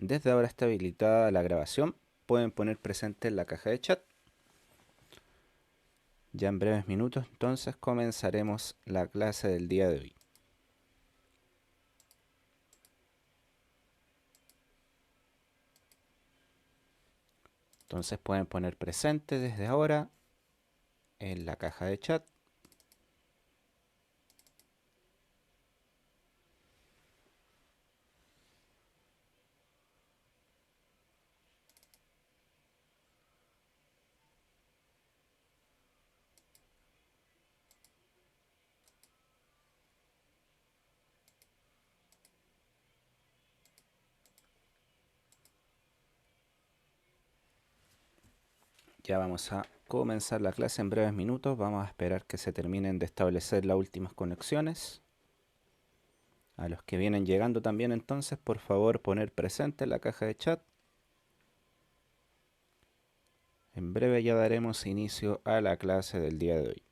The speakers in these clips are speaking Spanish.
Desde ahora está habilitada la grabación. Pueden poner presente en la caja de chat. Ya en breves minutos entonces comenzaremos la clase del día de hoy. Entonces pueden poner presente desde ahora en la caja de chat. Ya vamos a comenzar la clase en breves minutos. Vamos a esperar que se terminen de establecer las últimas conexiones. A los que vienen llegando también entonces, por favor, poner presente en la caja de chat. En breve ya daremos inicio a la clase del día de hoy.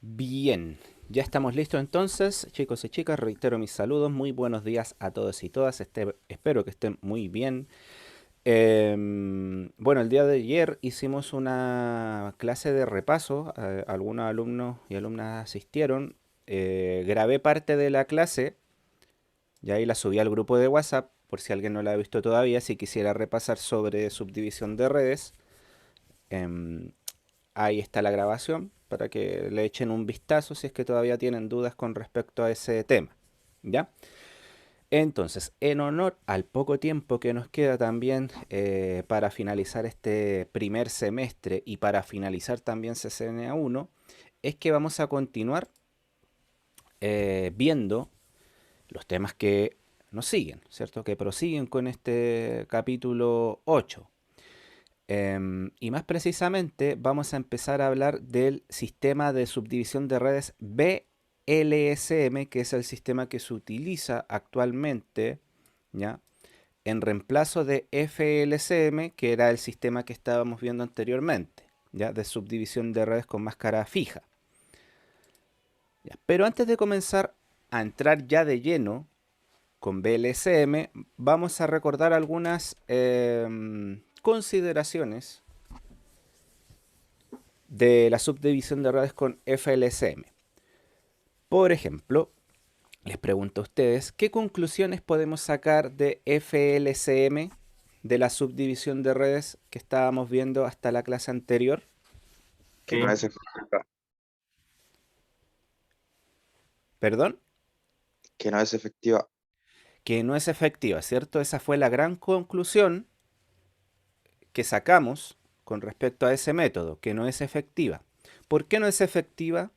Bien, ya estamos listos entonces, chicos y chicas. Reitero mis saludos. Muy buenos días a todos y todas. Espero que estén muy bien. Bueno, el día de ayer hicimos una clase de repaso. Algunos alumnos y alumnas asistieron. Grabé parte de la clase y ahí la subí al grupo de WhatsApp por si alguien no la ha visto todavía. Si quisiera repasar sobre subdivisión de redes, em, ahí está la grabación para que le echen un vistazo si es que todavía tienen dudas con respecto a ese tema. ¿Ya? Entonces, en honor al poco tiempo que nos queda también para finalizar este primer semestre y para finalizar también CCNA 1, es que vamos a continuar viendo los temas que nos siguen, ¿cierto? Que prosiguen con este capítulo 8. Y más precisamente vamos a empezar a hablar del sistema de subdivisión de redes BLSM, que es el sistema que se utiliza actualmente, ¿ya? En reemplazo de FLCM, que era el sistema que estábamos viendo anteriormente, ¿ya? De subdivisión de redes con máscara fija. ¿Ya? Pero antes de comenzar a entrar ya de lleno con BLSM, vamos a recordar algunas consideraciones de la subdivisión de redes con FLCM. Por ejemplo, les pregunto a ustedes, ¿qué conclusiones podemos sacar de FLCM, de la subdivisión de redes que estábamos viendo hasta la clase anterior? Que no es efectiva. ¿Perdón? Que no es efectiva. Que no es efectiva, ¿cierto? Esa fue la gran conclusión que sacamos con respecto a ese método, que no es efectiva. ¿Por qué no es efectiva?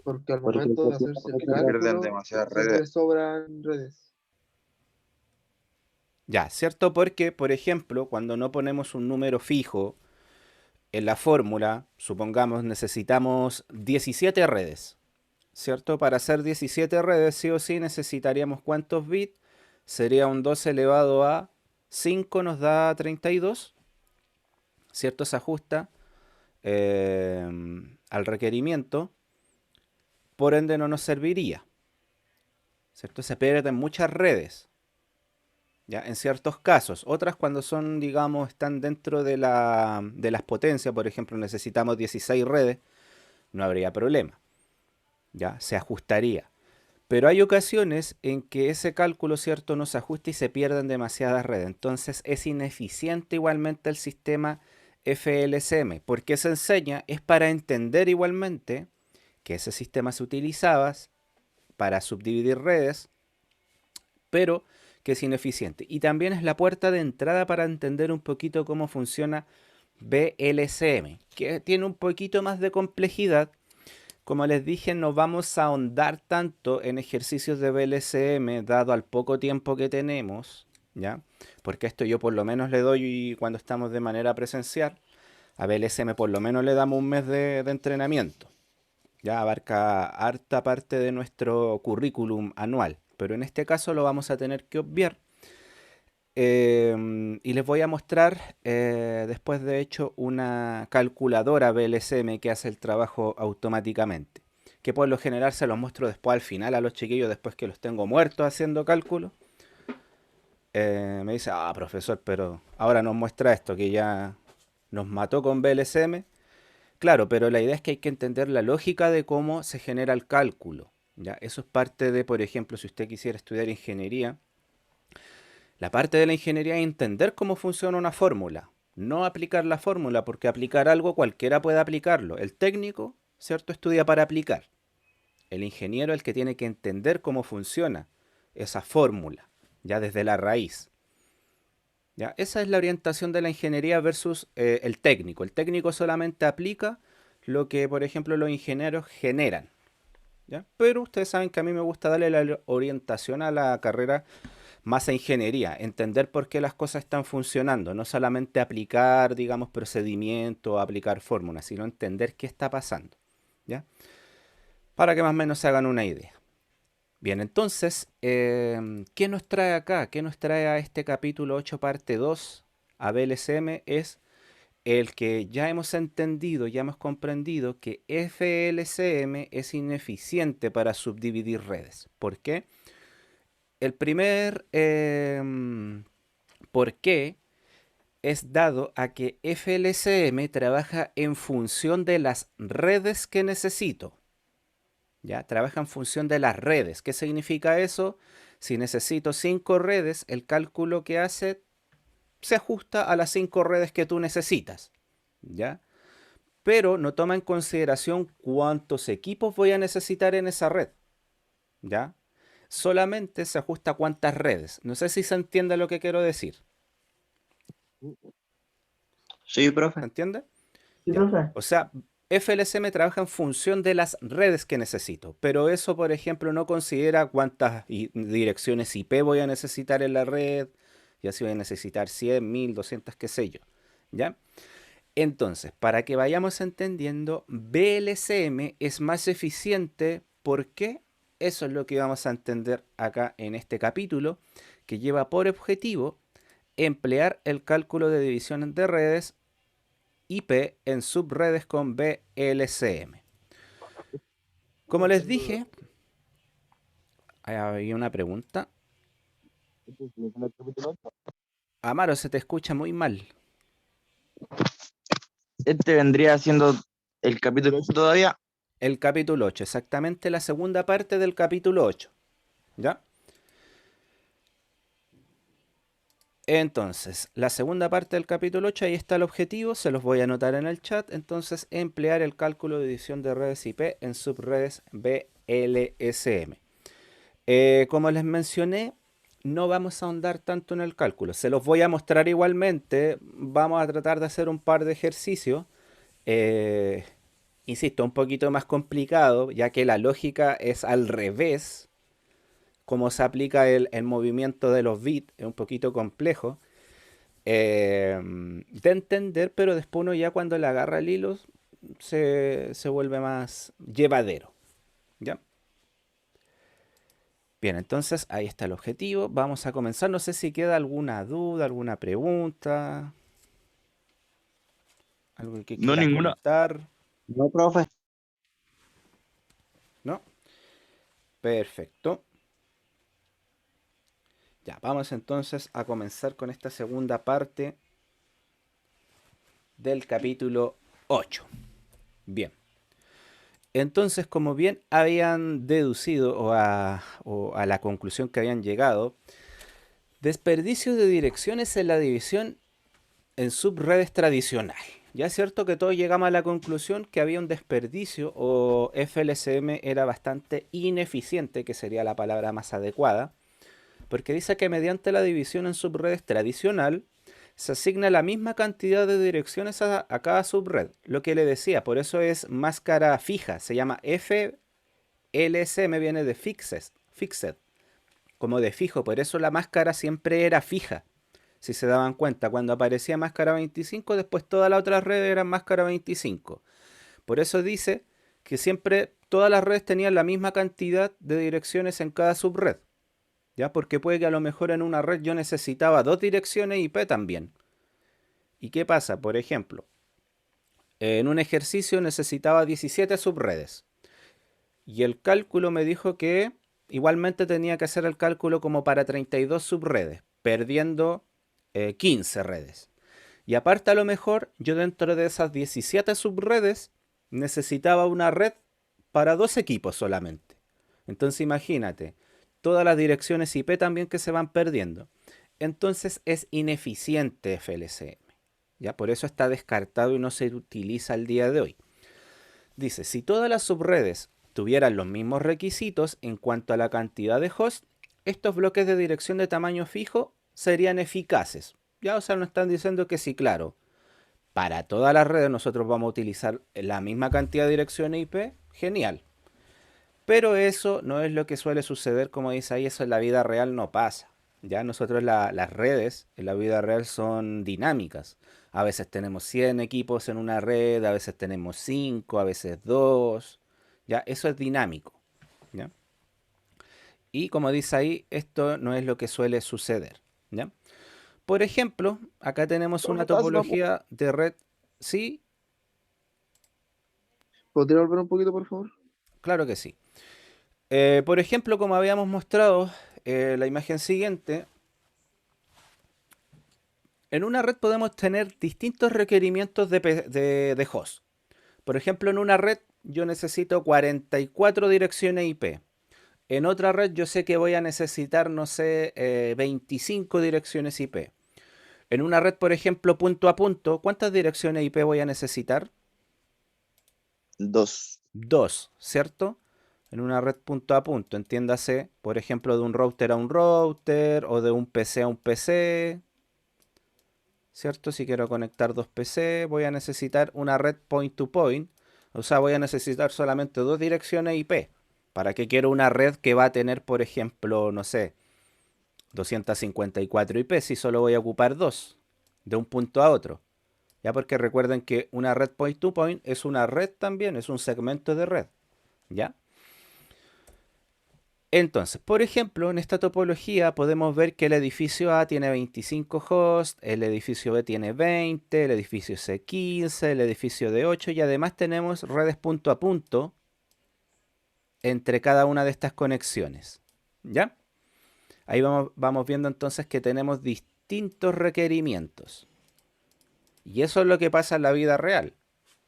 Porque al Porque momento de hacerse el se pierden cálculo demasiadas siempre redes. sobran redes. Ya, ¿cierto? Porque, por ejemplo, cuando no ponemos un número fijo en la fórmula, supongamos necesitamos 17 redes, ¿cierto? Para hacer 17 redes, sí o sí necesitaríamos ¿cuántos bits? Sería un 2 elevado a 5 nos da 32, ¿cierto? Se ajusta al requerimiento, por ende no nos serviría, ¿cierto? Se pierden muchas redes, ¿ya? En ciertos casos. Otras cuando son, digamos, están dentro de las potencias, por ejemplo, necesitamos 16 redes, no habría problema, ¿ya? Se ajustaría. Pero hay ocasiones en que ese cálculo, ¿cierto?, no se ajusta y se pierden demasiadas redes. Entonces es ineficiente igualmente el sistema FLCM. ¿Por qué se enseña? Es para entender igualmente que ese sistema se utilizaba para subdividir redes, pero que es ineficiente. Y también es la puerta de entrada para entender un poquito cómo funciona BLCM, que tiene un poquito más de complejidad, Como les dije, no vamos a ahondar tanto en ejercicios de BLSM dado al poco tiempo que tenemos, ¿ya? Porque esto yo por lo menos le doy cuando estamos de manera presencial. A BLSM por lo menos le damos un mes de entrenamiento. Ya abarca harta parte de nuestro currículum anual, pero en este caso lo vamos a tener que obviar. Y les voy a mostrar después de hecho una calculadora BLSM que hace el trabajo automáticamente. Que por lo general se los muestro después al final a los chiquillos después que los tengo muertos haciendo cálculo. Me dice, ah, profesor, pero ahora nos muestra esto que ya nos mató con BLSM. Claro, pero la idea es que hay que entender la lógica de cómo se genera el cálculo. ¿Ya? Eso es parte de, por ejemplo, si usted quisiera estudiar ingeniería, la parte de la ingeniería es entender cómo funciona una fórmula, no aplicar la fórmula, porque aplicar algo cualquiera puede aplicarlo. El técnico, ¿cierto?, estudia para aplicar. El ingeniero es el que tiene que entender cómo funciona esa fórmula, ya desde la raíz. ¿Ya? Esa es la orientación de la ingeniería versus el técnico. El técnico solamente aplica lo que, por ejemplo, los ingenieros generan. ¿Ya? Pero ustedes saben que a mí me gusta darle la orientación a la carrera más a ingeniería, entender por qué las cosas están funcionando, no solamente aplicar, digamos, procedimientos, aplicar fórmulas, sino entender qué está pasando, ¿ya? Para que más o menos se hagan una idea. Bien, entonces, ¿qué nos trae acá? ¿Qué nos trae a este capítulo 8, parte 2, a BLSM? Es el que ya hemos entendido, ya hemos comprendido que FLCM es ineficiente para subdividir redes. ¿Por qué? El primer por qué es dado a que FLCM trabaja en función de las redes que necesito. ¿Ya? Trabaja en función de las redes. ¿Qué significa eso? Si necesito 5 redes, el cálculo que hace se ajusta a las 5 redes que tú necesitas. ¿Ya? Pero no toma en consideración cuántos equipos voy a necesitar en esa red. ¿Ya? Solamente se ajusta a cuántas redes. No sé si se entiende lo que quiero decir. Sí, ¿Se profe. entiende? Sí, Ya. profe. O sea, FLSM trabaja en función de las redes que necesito, pero eso, por ejemplo, no considera cuántas direcciones IP voy a necesitar en la red, ya si voy a necesitar 100, 1000, 200, qué sé yo. ¿Ya? Entonces, para que vayamos entendiendo, BLSM es más eficiente. ¿Por qué? Eso es lo que vamos a entender acá en este capítulo, que lleva por objetivo emplear el cálculo de división de redes IP en subredes con BLCM. Como les dije, hay una pregunta. Amaro, se te escucha muy mal. Este vendría siendo el capítulo 8 todavía. El capítulo 8, exactamente la segunda parte del capítulo 8. ¿Ya? Entonces, la segunda parte del capítulo 8, ahí está el objetivo, se los voy a anotar en el chat. Entonces, emplear el cálculo de división de redes IP en subredes BLSM. Como les mencioné, no vamos a ahondar tanto en el cálculo. Se los voy a mostrar igualmente. Vamos a tratar de hacer un par de ejercicios. Eh, Insisto, un poquito más complicado, ya que la lógica es al revés. Cómo se aplica el movimiento de los bits es un poquito complejo de entender, pero después uno ya cuando le agarra el hilo se vuelve más llevadero. ¿Ya? Bien, entonces ahí está el objetivo. Vamos a comenzar. No sé si queda alguna duda, alguna pregunta, algo que No, quieran ninguna. comentar. No, profe. ¿No? Perfecto. Ya, vamos entonces a comenzar con esta segunda parte del capítulo 8. Bien. Entonces, como bien habían deducido o a la conclusión que habían llegado, desperdicio de direcciones en la división en subredes tradicional. Ya es cierto que todos llegamos a la conclusión que había un desperdicio o FLCM era bastante ineficiente, que sería la palabra más adecuada, porque dice que mediante la división en subredes tradicional se asigna la misma cantidad de direcciones a cada subred. Lo que le decía, por eso es máscara fija, se llama FLSM, viene de fixed, como de fijo, por eso la máscara siempre era fija. Si se daban cuenta, cuando aparecía máscara 25, después todas las otras redes eran máscara 25. Por eso dice que siempre todas las redes tenían la misma cantidad de direcciones en cada subred. ¿Ya? Porque puede que a lo mejor en una red yo necesitaba dos direcciones IP también. ¿Y qué pasa? Por ejemplo, en un ejercicio necesitaba 17 subredes. Y el cálculo me dijo que igualmente tenía que hacer el cálculo como para 32 subredes, perdiendo 15 redes. Y aparte a lo mejor yo dentro de esas 17 subredes necesitaba una red para dos equipos solamente. Entonces imagínate, todas las direcciones IP también que se van perdiendo. Entonces es ineficiente FLCM. ¿Ya? Por eso está descartado y no se utiliza al día de hoy. Dice, si todas las subredes tuvieran los mismos requisitos en cuanto a la cantidad de hosts, estos bloques de dirección de tamaño fijo serían eficaces. Ya, o sea, nos están diciendo que sí, claro, para todas las redes nosotros vamos a utilizar la misma cantidad de direcciones IP, genial. Pero eso no es lo que suele suceder, como dice ahí, eso en la vida real no pasa. Ya nosotros las redes en la vida real son dinámicas. A veces tenemos 100 equipos en una red, a veces tenemos 5, a veces 2. Ya, eso es dinámico. ¿Ya? Y como dice ahí, esto no es lo que suele suceder. ¿Ya? Por ejemplo, acá tenemos una topología de red. Sí, ¿Podría volver un poquito, por favor? claro que sí. Por ejemplo, como habíamos mostrado la imagen siguiente, en una red podemos tener distintos requerimientos de host. Por ejemplo, en una red yo necesito 44 direcciones IP. En otra red yo sé que voy a necesitar, no sé, 25 direcciones IP. En una red, por ejemplo, punto a punto, ¿cuántas direcciones IP voy a necesitar? 2. Dos, ¿cierto? En una red punto a punto, entiéndase, por ejemplo, de un router a un router o de un PC a un PC, ¿cierto? Si quiero conectar dos PC, voy a necesitar una red point to point, o sea, voy a necesitar solamente dos direcciones IP. ¿Para qué quiero una red que va a tener, por ejemplo, no sé, 254 IP si solo voy a ocupar dos de un punto a otro? Ya porque recuerden que una red point to point es una red también, es un segmento de red, ¿ya? Entonces, por ejemplo, en esta topología podemos ver que el edificio A tiene 25 hosts, el edificio B tiene 20, el edificio C 15, el edificio D 8 y además tenemos redes punto a punto entre cada una de estas conexiones. ¿Ya? Ahí vamos viendo entonces que tenemos distintos requerimientos. Y eso es lo que pasa en la vida real.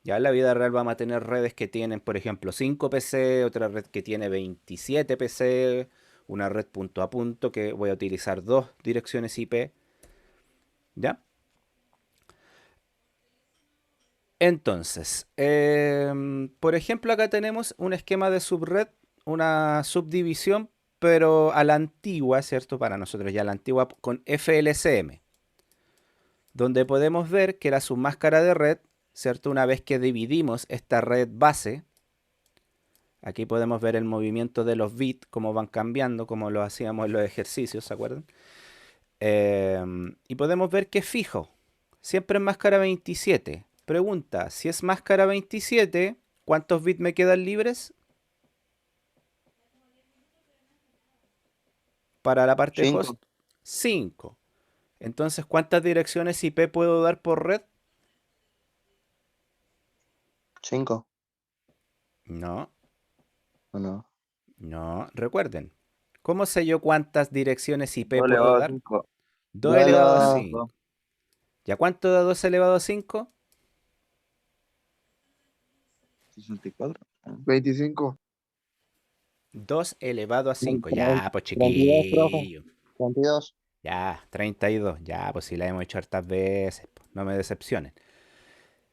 Ya en la vida real vamos a tener redes que tienen, por ejemplo, 5 PC, otra red que tiene 27 PC, una red punto a punto que voy a utilizar dos direcciones IP. ¿Ya? Entonces, por ejemplo, acá tenemos un esquema de subred, una subdivisión, pero a la antigua, ¿cierto? Para nosotros ya la antigua con FLCM, donde podemos ver que la submáscara de red, ¿cierto? Una vez que dividimos esta red base, aquí podemos ver el movimiento de los bits, cómo van cambiando, como lo hacíamos en los ejercicios, ¿se acuerdan? Y podemos ver que es fijo. Siempre en máscara 27. Pregunta, si es máscara 27, ¿cuántos bits me quedan libres? Para la parte de 5. host, 5. Entonces, ¿cuántas direcciones IP puedo dar por red? 5. No, ¿O no? no. Recuerden, ¿cómo sé yo cuántas direcciones IP 2 puedo elevado a dar? 5. 2 2 elevado a elevado a 5. 5. ¿Ya cuánto da 2 elevado a 5? 64. 25. 2 elevado a 5. Ya, pues 32, profe. chiquillo. 32. Ya, 32. Ya, pues si la hemos hecho hartas veces, pues, no me decepcionen.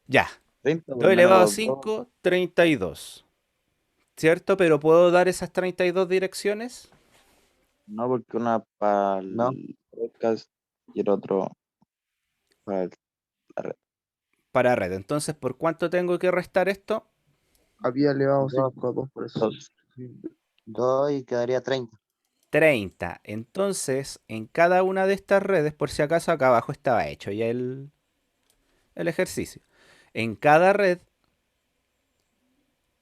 Ya, 30 2 por menos elevado a los 2. 5, 32. ¿Cierto? Pero ¿puedo dar esas 32 direcciones? No, porque una para No. el podcast y el otro. para la red. para red. Entonces, ¿por cuánto tengo que restar esto? Había elevado Dos. 5 a 2 por eso. Dos. 2 y quedaría 30. 30. Entonces, en cada una de estas redes, por si acaso acá abajo estaba hecho ya el ejercicio. En cada red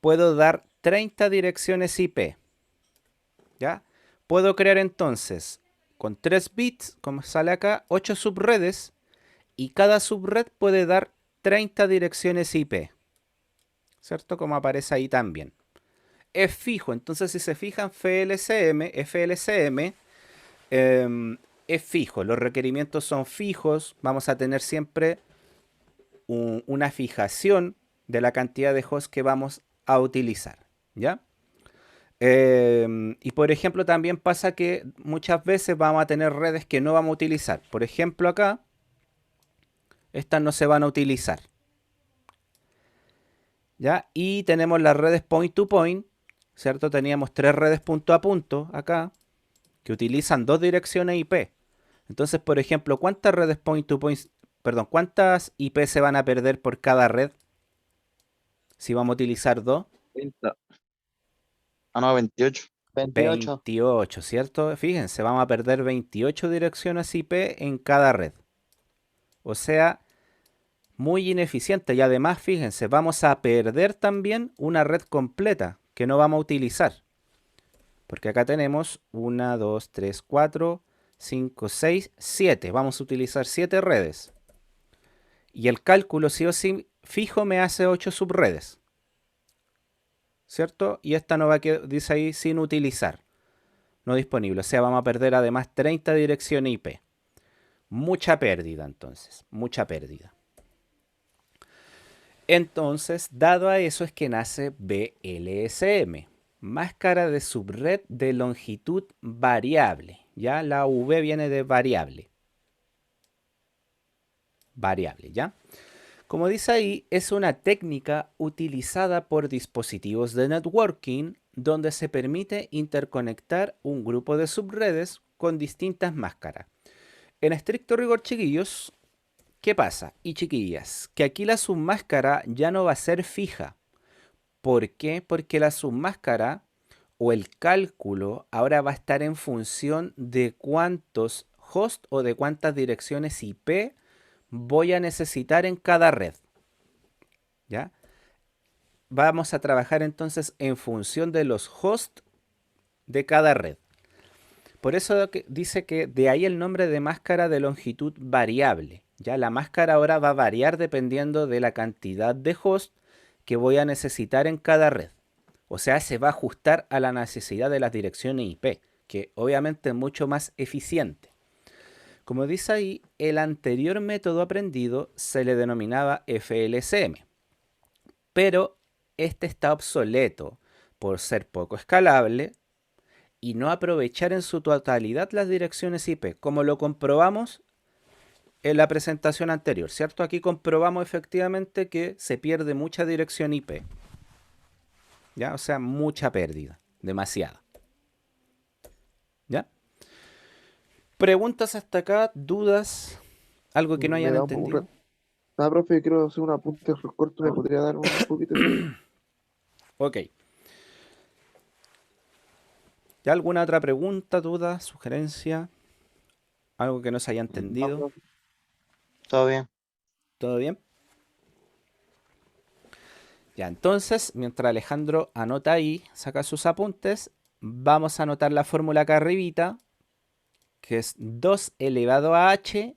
puedo dar 30 direcciones IP. ¿Ya? Puedo crear entonces, con 3 bits, como sale acá, 8 subredes. Y cada subred puede dar 30 direcciones IP. ¿Cierto? Como aparece ahí también. Es fijo, entonces si se fijan, FLCM es fijo, los requerimientos son fijos, vamos a tener siempre una fijación de la cantidad de hosts que vamos a utilizar, ¿ya? Y por ejemplo también pasa que muchas veces vamos a tener redes que no vamos a utilizar. Por ejemplo acá, estas no se van a utilizar, ¿ya? Y tenemos las redes point to point, ¿cierto? Teníamos 3 redes punto a punto acá, que utilizan 2 direcciones IP. Entonces, por ejemplo, ¿cuántas redes point to point, perdón, cuántas IP se van a perder por cada red si vamos a utilizar 2? 30. Ah, no, 28. 28. 28, ¿cierto? Fíjense, vamos a perder 28 direcciones IP en cada red. O sea, muy ineficiente. Y además, fíjense, vamos a perder también una red completa que no vamos a utilizar. Porque acá tenemos 1, 2, 3, 4, 5, 6, 7. Vamos a utilizar 7 redes. Y el cálculo sí o sí fijo me hace 8 subredes. ¿Cierto? Y esta no va a quedar, dice ahí, sin utilizar. No disponible. O sea, vamos a perder además 30 direcciones IP. Mucha pérdida entonces. Mucha pérdida. Entonces, dado a eso es que nace BLSM. Máscara de subred de longitud variable. Ya la V viene de variable. Variable, ¿ya? Como dice ahí, es una técnica utilizada por dispositivos de networking donde se permite interconectar un grupo de subredes con distintas máscaras. En estricto rigor, chiquillos, ¿qué pasa? Y chiquillas, que aquí la submáscara ya no va a ser fija. ¿Por qué? Porque la submáscara o el cálculo ahora va a estar en función de cuántos hosts o de cuántas direcciones IP voy a necesitar en cada red. ¿Ya? Vamos a trabajar entonces en función de los hosts de cada red. Por eso dice que de ahí el nombre de máscara de longitud variable. Ya la máscara ahora va a variar dependiendo de la cantidad de hosts que voy a necesitar en cada red. O sea, se va a ajustar a la necesidad de las direcciones IP, que obviamente es mucho más eficiente. Como dice ahí, el anterior método aprendido se le denominaba FLCM, pero este está obsoleto por ser poco escalable y no aprovechar en su totalidad las direcciones IP, como lo comprobamos en la presentación anterior, ¿cierto? Aquí comprobamos efectivamente que se pierde mucha dirección IP. ¿Ya? O sea, mucha pérdida, demasiada. ¿Ya? Preguntas hasta acá, dudas, algo que no Me hayan da un poco entendido. Ah, profe, quiero hacer un apunte corto. ¿Me podría dar un poquito de tiempo? Ok. ¿Ya alguna otra pregunta, duda, sugerencia? Algo que no se haya entendido. Todo bien. ¿Todo bien? Ya, entonces, mientras Alejandro anota ahí, saca sus apuntes, vamos a anotar la fórmula acá arribita, que es 2 elevado a h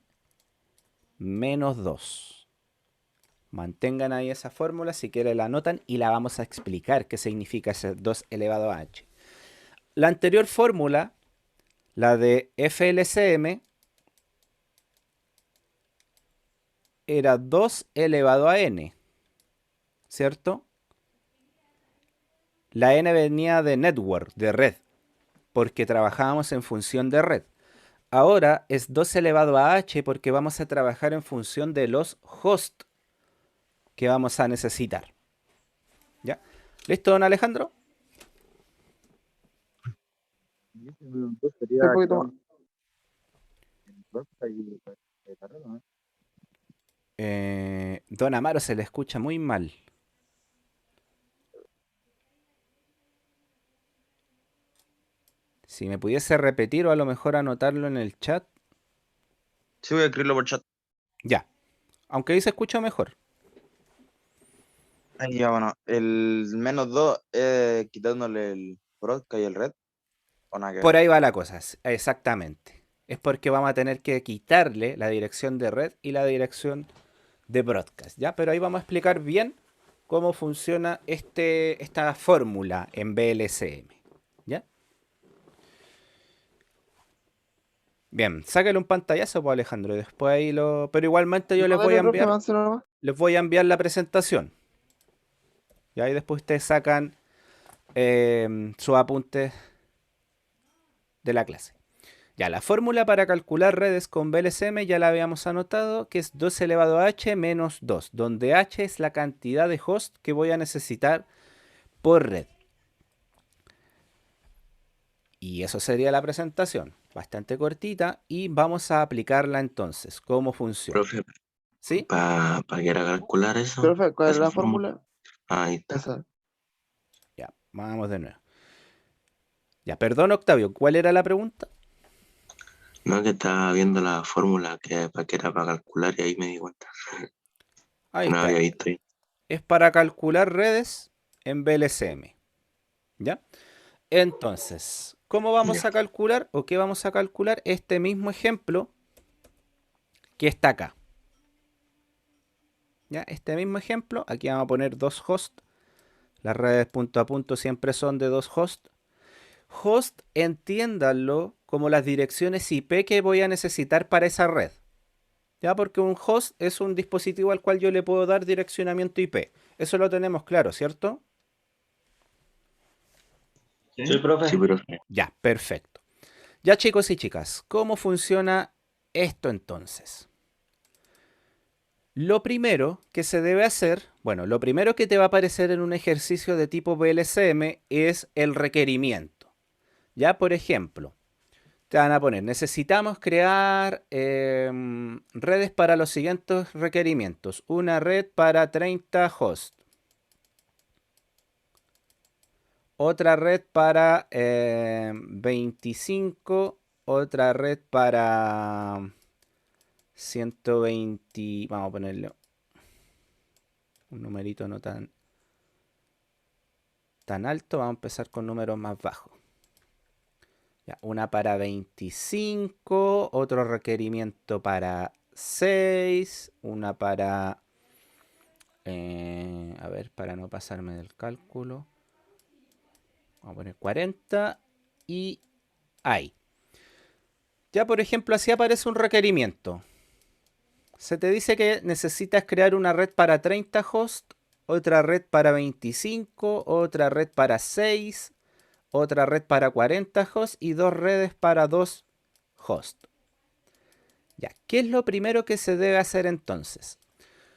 menos 2. Mantengan ahí esa fórmula, si quieren la anotan y la vamos a explicar qué significa ese 2 elevado a h. La anterior fórmula, la de FLCM, era 2 elevado a n, ¿cierto? La n venía de network, de red, porque trabajábamos en función de red. Ahora es 2 elevado a h porque vamos a trabajar en función de los hosts que vamos a necesitar. ¿Ya? ¿Listo, don Alejandro? Un poquito más. Don Amaro se le escucha muy mal. Si me pudiese repetir o a lo mejor anotarlo en el chat. Sí, voy a escribirlo por chat. Ya. Aunque ahí se escucha mejor. Ahí ya, bueno. El -2 quitándole el broadcast y el red. O nada que Por ver. ahí va la cosa. Exactamente. Es porque vamos a tener que quitarle la dirección de red y la dirección de broadcast. ¿Ya? Pero ahí vamos a explicar bien cómo funciona esta fórmula en VLCM. ¿Ya? Bien, sácale un pantallazo, pues Alejandro, y después ahí lo. Pero igualmente yo No, dale, profe, avance nomás. les voy a enviar la presentación. Y ahí después ustedes sacan sus apuntes de la clase. Ya, la fórmula para calcular redes con VLCM ya la habíamos anotado, que es 2 elevado a h menos 2, donde h es la cantidad de host que voy a necesitar por red. Y eso sería la presentación, bastante cortita, y vamos a aplicarla entonces. ¿Cómo funciona? Profe, ¿Sí? para que era calcular eso, Profe, ¿cuál es esa la fórmula. fórmula? Ahí está. Esa. Ya, vamos de nuevo. Ya, perdón, Octavio, ¿cuál era la pregunta? No, que estaba viendo la fórmula que era para calcular y ahí me di cuenta Ahí que no está. había visto ahí. Es para calcular redes en VLCM. ¿Ya? Entonces, ¿cómo vamos Ya. a calcular o qué vamos a calcular? Este mismo ejemplo que está acá. ¿Ya? Este mismo ejemplo, aquí vamos a poner dos hosts. Las redes punto a punto siempre son de dos hosts. Host, entiéndanlo como las direcciones IP que voy a necesitar para esa red. ¿Ya? Porque un host es un dispositivo al cual yo le puedo dar direccionamiento IP. Eso lo tenemos claro, ¿cierto? Sí, profe. Sí, profe. Ya, perfecto. Ya, chicos y chicas, ¿cómo funciona esto entonces? Lo primero que se debe hacer, bueno, lo primero que te va a aparecer en un ejercicio de tipo VLCM es el requerimiento. Ya, por ejemplo, te van a poner, necesitamos crear redes para los siguientes requerimientos. Una red para 30 hosts. Otra red para 25. Otra red para 120. Vamos a ponerle un numerito no tan alto. Vamos a empezar con números más bajos. Ya, una para 25. Otro requerimiento para 6. Una para... a ver, para no pasarme del cálculo. Vamos a poner 40. Y ahí. Ya, por ejemplo, así aparece un requerimiento. Se te dice que necesitas crear una red para 30 hosts, otra red para 25, otra red para 6, otra red para 40 hosts y dos redes para 2 hosts. Ya, ¿qué es lo primero que se debe hacer entonces?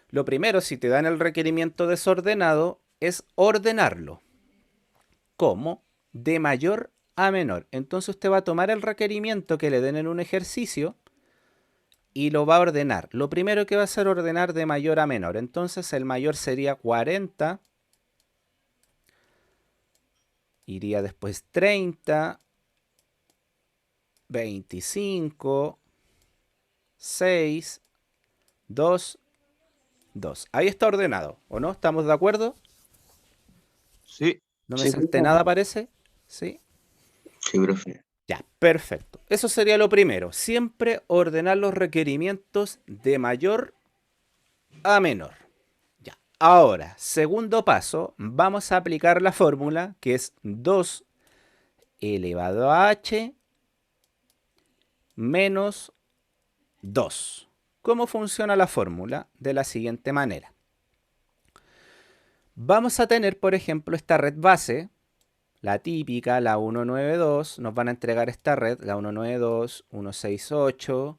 Lo primero, si te dan el requerimiento desordenado, es ordenarlo. ¿Cómo? De mayor a menor. Entonces usted va a tomar el requerimiento que le den en un ejercicio y lo va a ordenar. Lo primero que va a hacer es ordenar de mayor a menor. Entonces el mayor sería 40. Iría después 30. 25. 6. 2. 2. Ahí está ordenado, ¿o no? ¿Estamos de acuerdo? Sí. ¿No me Sí, salté profe. nada, parece? ¿Sí? Sí, profe. Ya, perfecto. Eso sería lo primero. Siempre ordenar los requerimientos de mayor a menor. Ya. Ahora, segundo paso, vamos a aplicar la fórmula que es 2 elevado a h menos 2. ¿Cómo funciona la fórmula? De la siguiente manera. Vamos a tener, por ejemplo, esta red base, la típica, la 192. Nos van a entregar esta red, la 192, 168,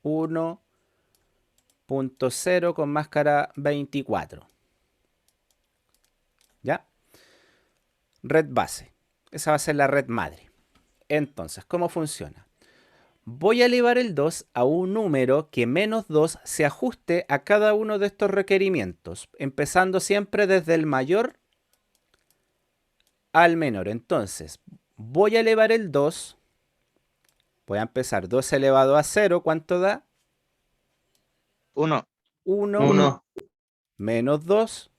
1.0 con máscara 24. ¿Ya? Red base. Esa va a ser la red madre. Entonces, ¿cómo funciona? voy a elevar el 2 a un número que menos 2 se ajuste a cada uno de estos requerimientos, empezando siempre desde el mayor al menor. Entonces, voy a elevar el 2, voy a empezar 2 elevado a 0, ¿cuánto da? 1. 1 1. menos 2,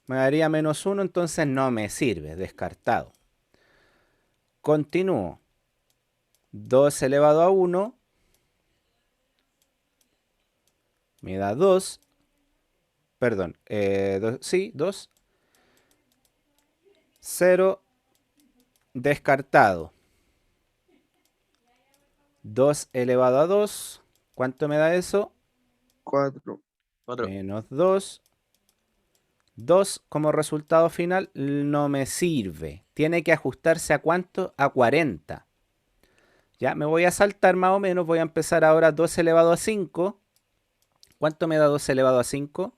me daría menos 1, entonces no me sirve, descartado. Continúo. 2 elevado a 1 me da 2. Perdón, 2. 0, descartado. 2 elevado a 2, ¿cuánto me da eso? 4. 4. Menos 2. 2 como resultado final no me sirve. Tiene que ajustarse a cuánto? A 40. Ya, me voy a saltar más o menos. Voy a empezar ahora 2 elevado a 5. ¿Cuánto me da 2 elevado a 5?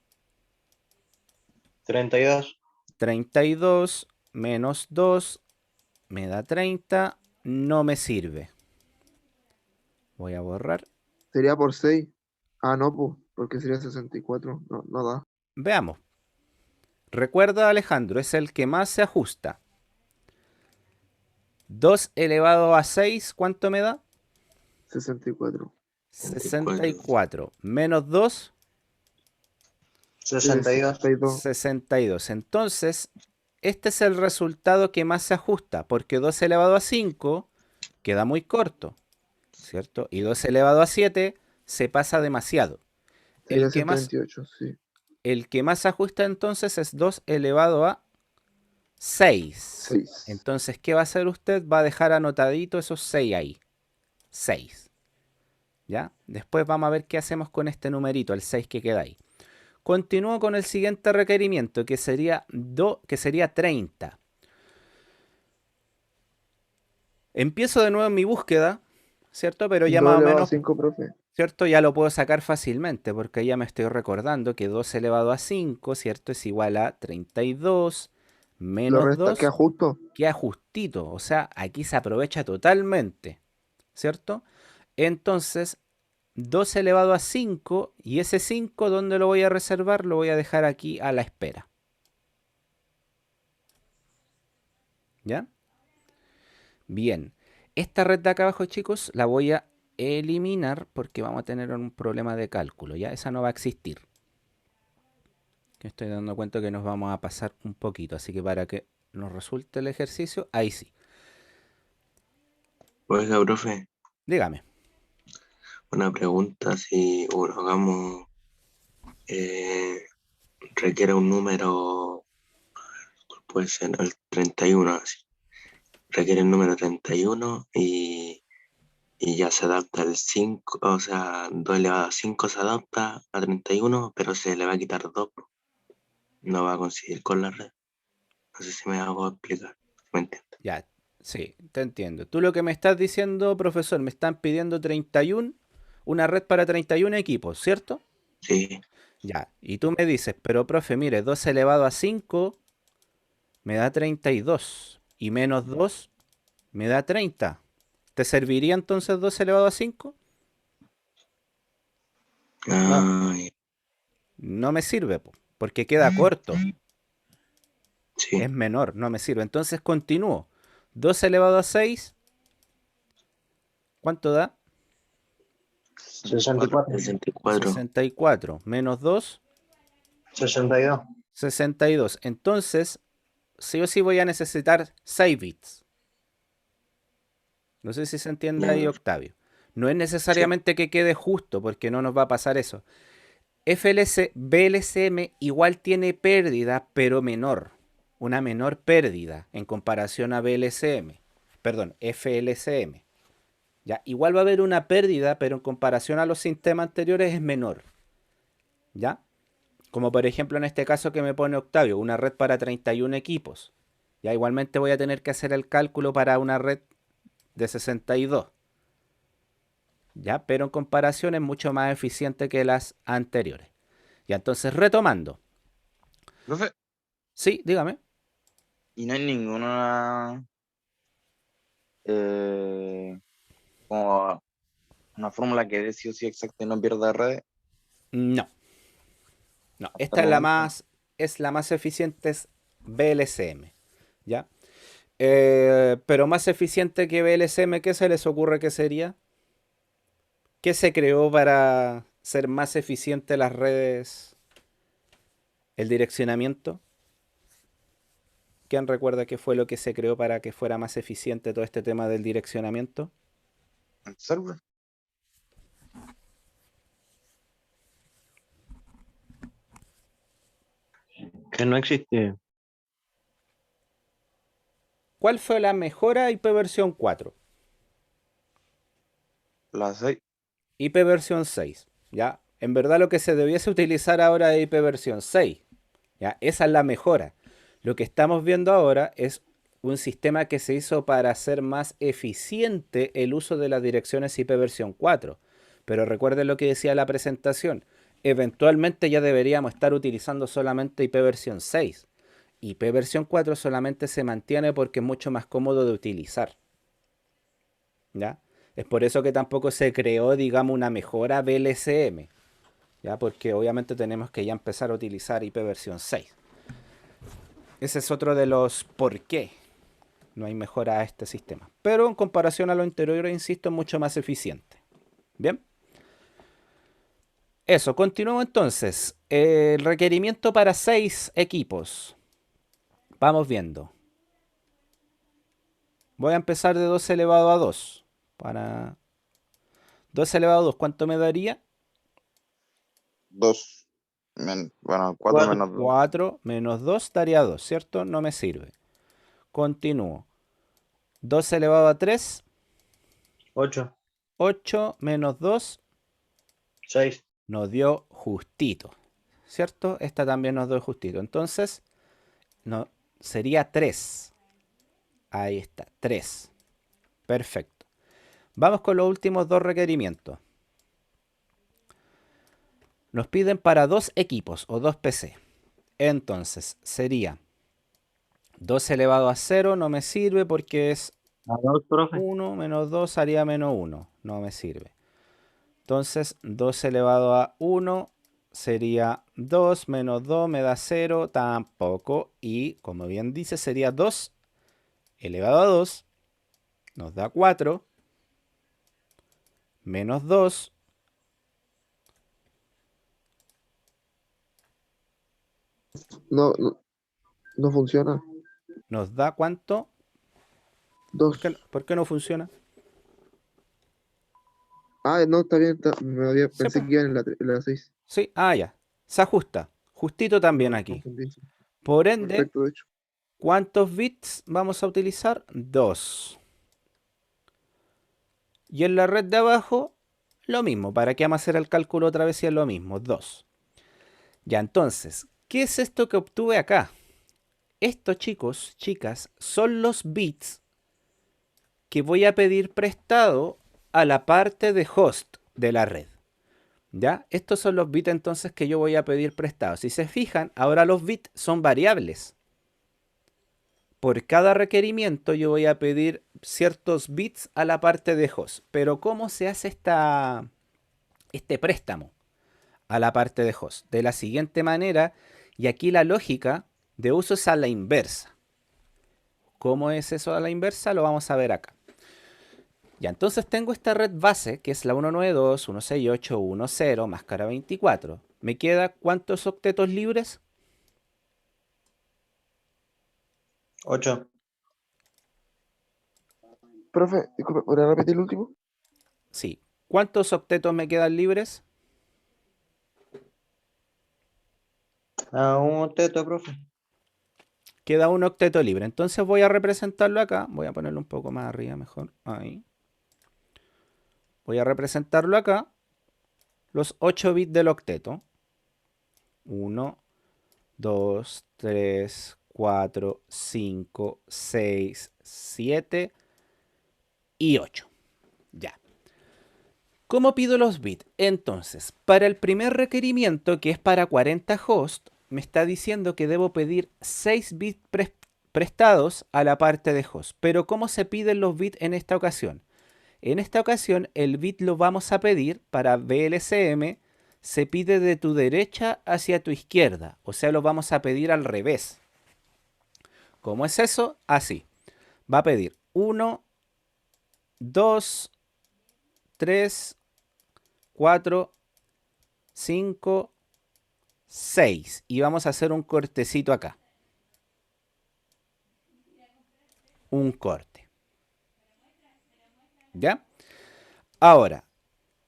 32. 32 menos 2 me da 30. No me sirve. Voy a borrar. Sería por 6. Ah, no, pues, porque sería 64. No, no da. Veamos. Recuerda, Alejandro, es el que más se ajusta. 2 elevado a 6, ¿cuánto me da? 64. 64. Menos 2, 62. 62. 62. Entonces, este es el resultado que más se ajusta, porque 2 elevado a 5 queda muy corto, ¿cierto? Y 2 elevado a 7 se pasa demasiado. Sería El que más, 138, sí. el que más se ajusta entonces es 2 elevado a 6. 6. Entonces, ¿qué va a hacer usted? Va a dejar anotadito esos 6 ahí. 6. ¿Ya? Después vamos a ver qué hacemos con este numerito, el 6 que queda ahí. Continúo con el siguiente requerimiento, que sería 30. Empiezo de nuevo en mi búsqueda, ¿cierto? Pero ya 2 más o elevado a menos, 5, profe. ¿cierto? Ya lo puedo sacar fácilmente, porque ya me estoy recordando que 2 elevado a 5, ¿cierto? Es igual a 32 Lo menos resta, 2, queda justo. queda justito. O sea, aquí se aprovecha totalmente, ¿cierto? Entonces, 2 elevado a 5, y ese 5, ¿dónde lo voy a reservar? Lo voy a dejar aquí a la espera. ¿Ya? Bien. Esta red de acá abajo, chicos, la voy a eliminar porque vamos a tener un problema de cálculo. ¿Ya? Esa no va a existir. Me estoy dando cuenta que nos vamos a pasar un poquito. Así que para que nos resulte el ejercicio, ahí sí. Oiga, profe, Dígame. una pregunta. Si hagamos, eh, requiere un número, puede ser el 31, así. Requiere el número 31 y ya se adapta el 5, o sea, 2 elevado a 5 se adapta a 31, pero se le va a quitar 2. No va a coincidir con la red. No sé si me hago explicar. ¿Me entiendes? Ya, sí, te entiendo. Tú lo que me estás diciendo, profesor, me están pidiendo 31, una red para 31 equipos, ¿cierto? Sí, Ya, y tú me dices, pero profe, mire, 2 elevado a 5 me da 32 y menos 2 me da 30. ¿Te serviría entonces 2 elevado a 5? No. ay, No me sirve, porque queda corto, sí, es menor, no me sirve. Entonces continúo. 2 elevado a 6, ¿cuánto da? 64. 64. 64. Menos 2, 62. 62. Entonces, sí o sí voy a necesitar 6 bits. No sé si se entiende ahí, Ya, Octavio. No es sí. necesariamente que quede justo, porque no nos va a pasar eso. BLCM igual tiene pérdida, pero menor. Una menor pérdida en comparación a BLCM. Perdón, FLCM. ¿Ya? Igual va a haber una pérdida, pero en comparación a los sistemas anteriores es menor. ¿Ya? Como por ejemplo en este caso que me pone Octavio, una red para 31 equipos. Ya igualmente voy a tener que hacer el cálculo para una red de 62. ¿Ya? Pero en comparación es mucho más eficiente que las anteriores. Ya, entonces retomando. Profe, Sí, dígame. y no hay ninguna como una fórmula que dé sí o sí exacta y no pierda redes. No. No, Hasta esta el es momento. la más eficiente, es VLCM, ¿ya? Pero más eficiente que VLCM, ¿qué se les ocurre que sería? ¿Qué se creó para ser más eficiente las redes, el direccionamiento? ¿Quién recuerda qué fue lo que se creó para que fuera más eficiente todo este tema del direccionamiento? El server. Que no existe. ¿Cuál fue la mejora IP versión 4? La 6. IP versión 6, ¿ya? En verdad lo que se debiese utilizar ahora es IP versión 6, ¿ya? Esa es la mejora. Lo que estamos viendo ahora es un sistema que se hizo para hacer más eficiente el uso de las direcciones IP versión 4. Pero recuerden lo que decía la presentación. Eventualmente ya deberíamos estar utilizando solamente IP versión 6. IP versión 4 solamente se mantiene porque es mucho más cómodo de utilizar, ¿ya? Es por eso que tampoco se creó, digamos, una mejora VLCM, ¿ya? Porque obviamente tenemos que ya empezar a utilizar IP versión 6. Ese es otro de los por qué no hay mejora a este sistema. Pero en comparación a lo anterior, insisto, es mucho más eficiente. Bien. Eso, continúo entonces. El requerimiento para 6 equipos. Vamos viendo. Voy a empezar de 2 elevado a 2. Para 2 elevado a 2, ¿cuánto me daría? 2. Bueno, 4 Cuatro. menos 2. 4 menos 2 daría 2, ¿cierto? No me sirve. Continúo. 2 elevado a 3, 8. 8 menos 2 6. nos dio justito, ¿cierto? Esta también nos dio justito. Entonces, no, sería 3. Ahí está, 3. Perfecto. Vamos con los últimos dos requerimientos. Nos piden para 2 equipos o 2 PC. Entonces, sería 2 elevado a 0, no me sirve porque es A 2, profe. 1 menos 2 haría menos 1. No me sirve. Entonces, 2 elevado a 1 sería 2 menos 2 me da 0, tampoco. Y, como bien dice, sería 2 elevado a 2 nos da 4 menos 2 No, no, no funciona. nos da ¿cuánto? Dos. ¿Por qué no funciona? Ah, no, está bien. Sí, Pensé pues. que iba en la 6. Sí, ya. Se ajusta. Justito también No, aquí. confundí. Por ende, Perfecto, de hecho. ¿cuántos bits vamos a utilizar? 2. Y en la red de abajo, lo mismo. ¿Para qué vamos a hacer el cálculo otra vez si es lo mismo? 2. Ya, entonces, ¿qué es esto que obtuve acá? Esto, chicos, chicas, son los bits que voy a pedir prestado a la parte de host de la red. ¿Ya? Estos son los bits entonces que yo voy a pedir prestados. Si se fijan, ahora los bits son variables. Por cada requerimiento yo voy a pedir ciertos bits a la parte de host. Pero ¿cómo se hace este préstamo a la parte de host? De la siguiente manera, y aquí la lógica de uso es a la inversa. ¿Cómo es eso a la inversa? Lo vamos a ver acá. Ya, entonces tengo esta red base, que es la 192.168.1.0, máscara 24. ¿Me queda cuántos octetos libres? 8. Profe, disculpe, ¿podría repetir el último? Sí. ¿Cuántos octetos me quedan libres? A un octeto, profe. Queda un octeto libre. Entonces voy a representarlo acá. Voy a ponerlo un poco más arriba mejor. Ahí. Voy a representarlo acá. Los 8 bits del octeto. 1, 2, 3, 4, 5, 6, 7 y 8. Ya. ¿Cómo pido los bits? Entonces, para el primer requerimiento, que es para 40 hosts, me está diciendo que debo pedir 6 bits prestados a la parte de host. Pero ¿cómo se piden los bits en esta ocasión? En esta ocasión, el bit lo vamos a pedir para VLCM, se pide de tu derecha hacia tu izquierda, o sea, lo vamos a pedir al revés. ¿Cómo es eso? Así. Va a pedir 1, 2, 3, 4, 5, 6. Y vamos a hacer un cortecito acá. Un corte. ¿Ya? Ahora,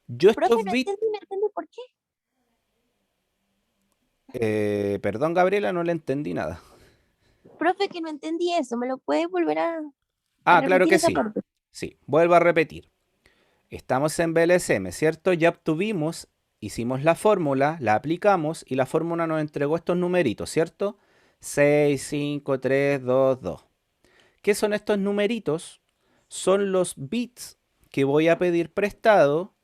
yo Profe, estos no bits... entendí por qué. perdón, Gabriela, no le entendí nada. Profe, que no entendí eso. ¿Me lo puedes volver a Ah, claro repetir que esa sí. parte? Sí, vuelvo a repetir. Estamos en VLSM, ¿cierto? Ya obtuvimos, hicimos la fórmula, la aplicamos y la fórmula nos entregó estos numeritos, ¿cierto? 6, 5, 3, 2, 2. ¿Qué son estos numeritos? Son los bits que voy a pedir prestado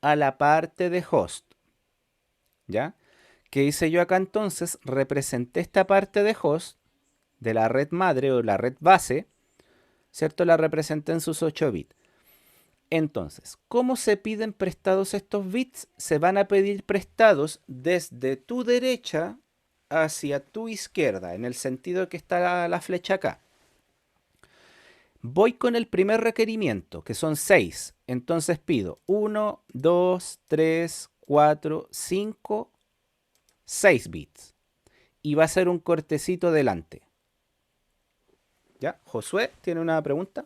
a la parte de host. ¿Ya? ¿Qué hice yo acá entonces? Representé esta parte de host de la red madre o la red base, ¿cierto? La representé en sus 8 bits. Entonces, ¿cómo se piden prestados estos bits? Se van a pedir prestados desde tu derecha hacia tu izquierda, en el sentido que está la flecha acá. Voy con el primer requerimiento, que son 6. Entonces pido 1, 2, 3, 4, 5, 6 bits. Y va a ser un cortecito delante. ¿Ya? Josué, ¿tiene una pregunta?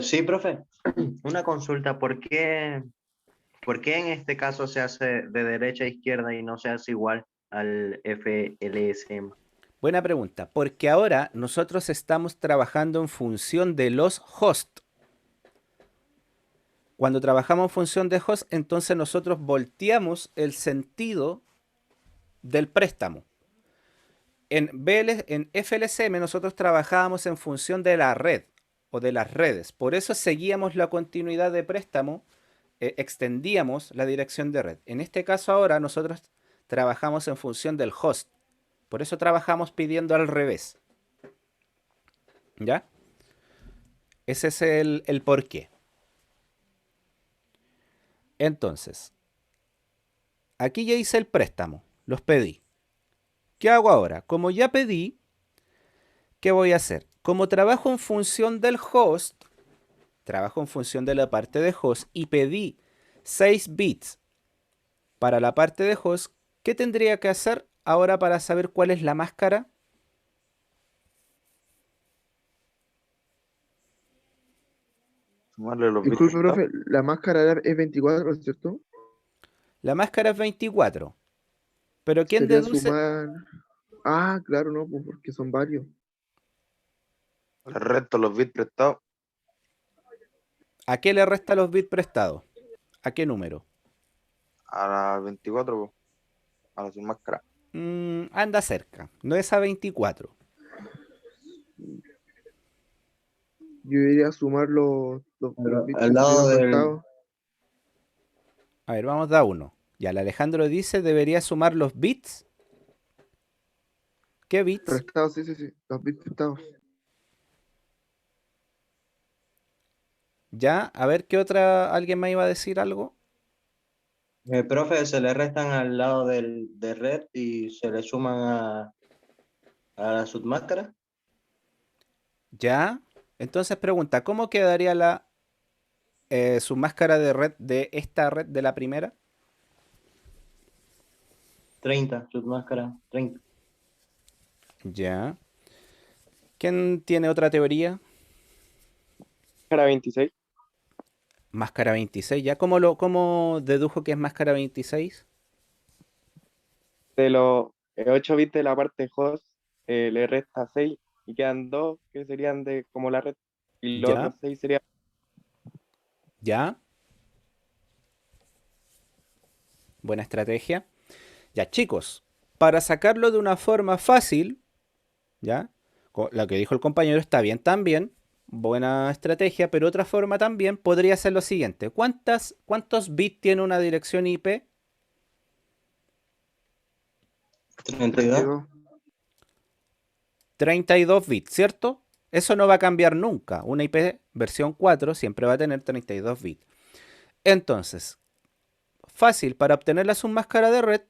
Sí, profe. Una consulta, ¿por qué en este caso se hace de derecha a izquierda y no se hace igual al FLSM? Buena pregunta, porque ahora nosotros estamos trabajando en función de los hosts. Cuando trabajamos en función de host, entonces nosotros volteamos el sentido del préstamo. En FLSM nosotros trabajábamos en función de la red o de las redes. Por eso seguíamos la continuidad de préstamo, extendíamos la dirección de red. En este caso ahora nosotros trabajamos en función del host. Por eso trabajamos pidiendo al revés. ¿Ya? Ese es el porqué. Entonces, aquí ya hice el préstamo. Los pedí. ¿Qué hago ahora? Como ya pedí, ¿qué voy a hacer? Como trabajo en función del host, trabajo en función de la parte de host y pedí 6 bits para la parte de host, ¿qué tendría que hacer ahora para saber cuál es la máscara? Sumarle los bits Disculpe, prestados. profe, la máscara es 24, ¿cierto? La máscara es 24. Pero ¿quién Sería deduce? sumar. Ah, claro, no, pues porque son varios. El resto los bits prestados. ¿A qué le resta los bits prestados? ¿A qué número? A la 24, po, a la sin máscara. Anda cerca. No es a 24. Yo iría a sumar los bits que Al lado estuvieron del... prestados. A ver, vamos a uno. Ya, el Alejandro dice, debería sumar los bits. ¿Qué bits? Prestados, sí, sí, sí. Los bits prestados. Ya, a ver, ¿qué otra? ¿Alguien me iba a decir algo? Profe, se le restan al lado de red y se le suman a la submáscara. Ya. Entonces pregunta, ¿cómo quedaría su máscara de red de esta red de la primera? 30, submáscara, 30. Ya. ¿Quién tiene otra teoría? Máscara 26. Máscara 26, ¿ya? ¿Cómo dedujo que es máscara 26? De los 8 bits de la parte host, le resta 6 y quedan 2 que serían de como la red. Y los Ya, otros 6 serían. ya. Buena estrategia. Ya, chicos, para sacarlo de una forma fácil, ¿ya? Lo que dijo el compañero está bien también. Buena estrategia, pero otra forma también podría ser lo siguiente. ¿Cuántos bits tiene una dirección IP? 32. 32. 32 bits, ¿cierto? Eso no va a cambiar nunca. Una IP versión 4 siempre va a tener 32 bits. Entonces, fácil, para obtener la submáscara de red,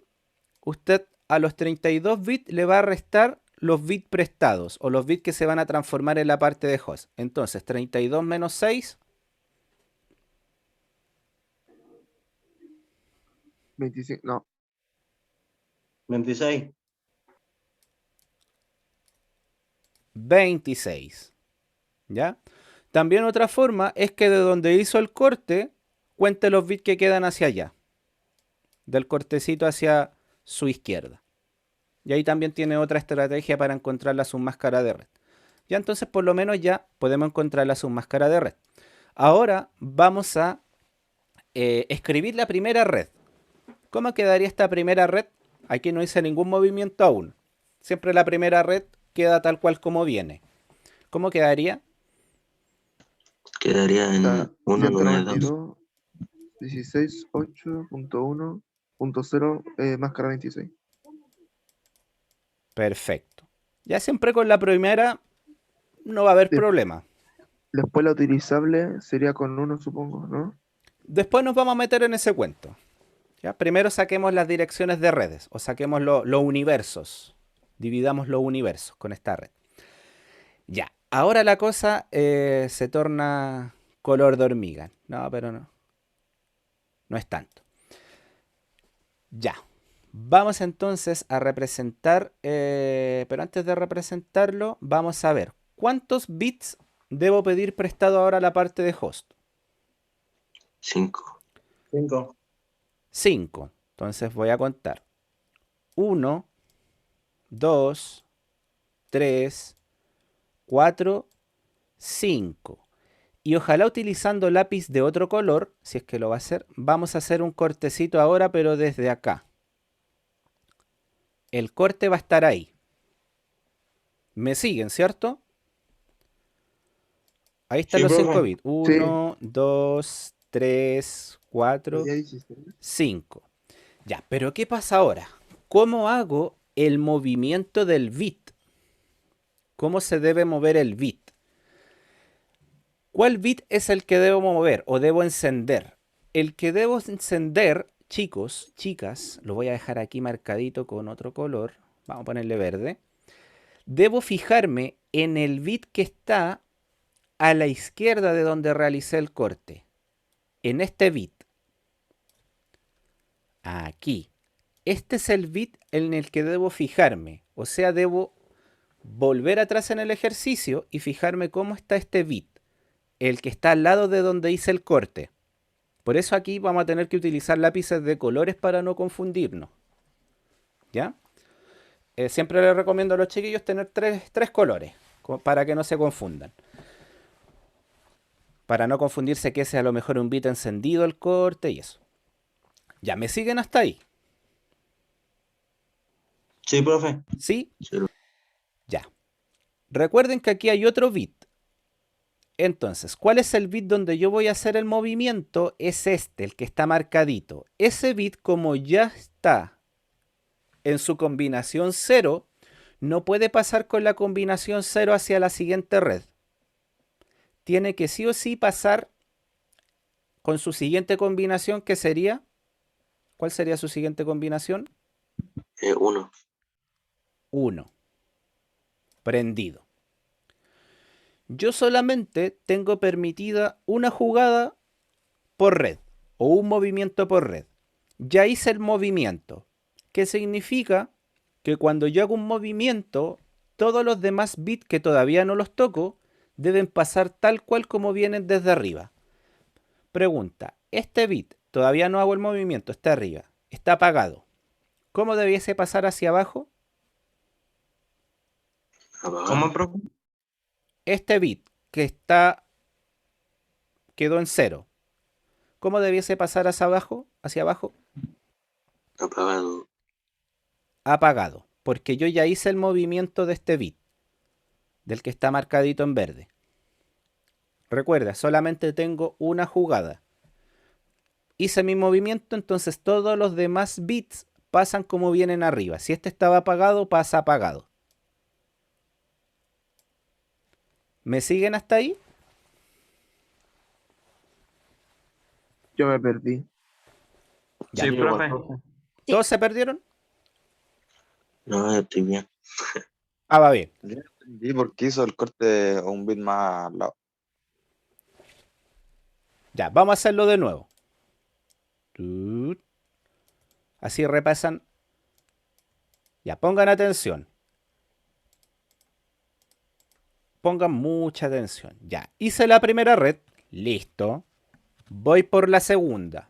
usted a los 32 bits le va a restar los bits prestados o los bits que se van a transformar en la parte de host. Entonces, 32 menos 6, 25, no, 26. 26. ¿Ya? También otra forma es que de donde hizo el corte, cuente los bits que quedan hacia allá. Del cortecito hacia su izquierda. Y ahí también tiene otra estrategia para encontrar la submáscara de red. Ya entonces por lo menos ya podemos encontrar la submáscara de red. Ahora vamos a escribir la primera red. ¿Cómo quedaría esta primera red? Aquí no hice ningún movimiento aún. Siempre la primera red queda tal cual como viene. ¿Cómo quedaría? Quedaría en está 192. 192, 16.8.1.0, máscara 26. Perfecto. Ya siempre con la primera no va a haber Bien. problema. Después la utilizable sería con 1, supongo, ¿no? Después nos vamos a meter en ese cuento. ¿Ya? Primero saquemos las direcciones de redes o saquemos los universos. Dividamos los universos con esta red. Ya, ahora la cosa se torna color de hormiga. No, pero no. No es tanto. Ya. Vamos entonces a representar, pero antes de representarlo, vamos a ver cuántos bits debo pedir prestado ahora a la parte de host. 5. 5. 5. Entonces voy a contar. 1, 2, 3, 4, 5. Y ojalá utilizando lápiz de otro color, si es que lo va a hacer, vamos a hacer un cortecito ahora, pero desde acá. El corte va a estar ahí. ¿Me siguen, cierto? Ahí están Sí, los 5 profe. bits. 1, 2, 3, 4, Ya hiciste, ¿no? 5. Ya, pero ¿qué pasa ahora? ¿Cómo hago el movimiento del bit? ¿Cómo se debe mover el bit? ¿Cuál bit es el que debo mover o debo encender? El que debo encender, chicos, chicas, lo voy a dejar aquí marcadito con otro color. Vamos a ponerle verde. Debo fijarme en el bit que está a la izquierda de donde realicé el corte. En este bit. Aquí. Este es el bit en el que debo fijarme. O sea, debo volver atrás en el ejercicio y fijarme cómo está este bit. El que está al lado de donde hice el corte. Por eso aquí vamos a tener que utilizar lápices de colores para no confundirnos. ¿Ya? Siempre les recomiendo a los chiquillos tener tres colores para que no se confundan. Para no confundirse que ese a lo mejor un bit encendido el corte y eso. ¿Ya me siguen hasta ahí? Sí, profe. ¿Sí? Sí. Ya. Recuerden que aquí hay otro bit. Entonces, ¿cuál es el bit donde yo voy a hacer el movimiento? Es este, el que está marcadito. Ese bit, como ya está en su combinación 0, no puede pasar con la combinación 0 hacia la siguiente red. Tiene que sí o sí pasar con su siguiente combinación, que sería... ¿Cuál sería su siguiente combinación? 1. 1. Prendido. Yo solamente tengo permitida una jugada por red o un movimiento por red. Ya hice el movimiento, que significa que cuando yo hago un movimiento, todos los demás bits que todavía no los toco deben pasar tal cual como vienen desde arriba. Pregunta, este bit, todavía no hago el movimiento, está arriba, está apagado. ¿Cómo debiese pasar hacia abajo? ¿Cómo, profe? Este bit que quedó en 0. ¿Cómo debiese pasar hacia abajo? Hacia abajo. Apagado. Apagado. Porque yo ya hice el movimiento de este bit. Del que está marcadito en verde. Recuerda, solamente tengo una jugada. Hice mi movimiento, entonces todos los demás bits pasan como vienen arriba. Si este estaba apagado, pasa apagado. ¿Me siguen hasta ahí? Yo me perdí. Ya. Sí, igual, profe. profe. ¿Todos se perdieron? No, yo estoy bien. Ah, va bien. Yo no entendí por qué hizo el corte a un bit más al lado. Ya, vamos a hacerlo de nuevo. Tut. Así repasan. Ya, pongan atención. Pongan mucha atención. Ya, hice la primera red. Listo. Voy por la segunda.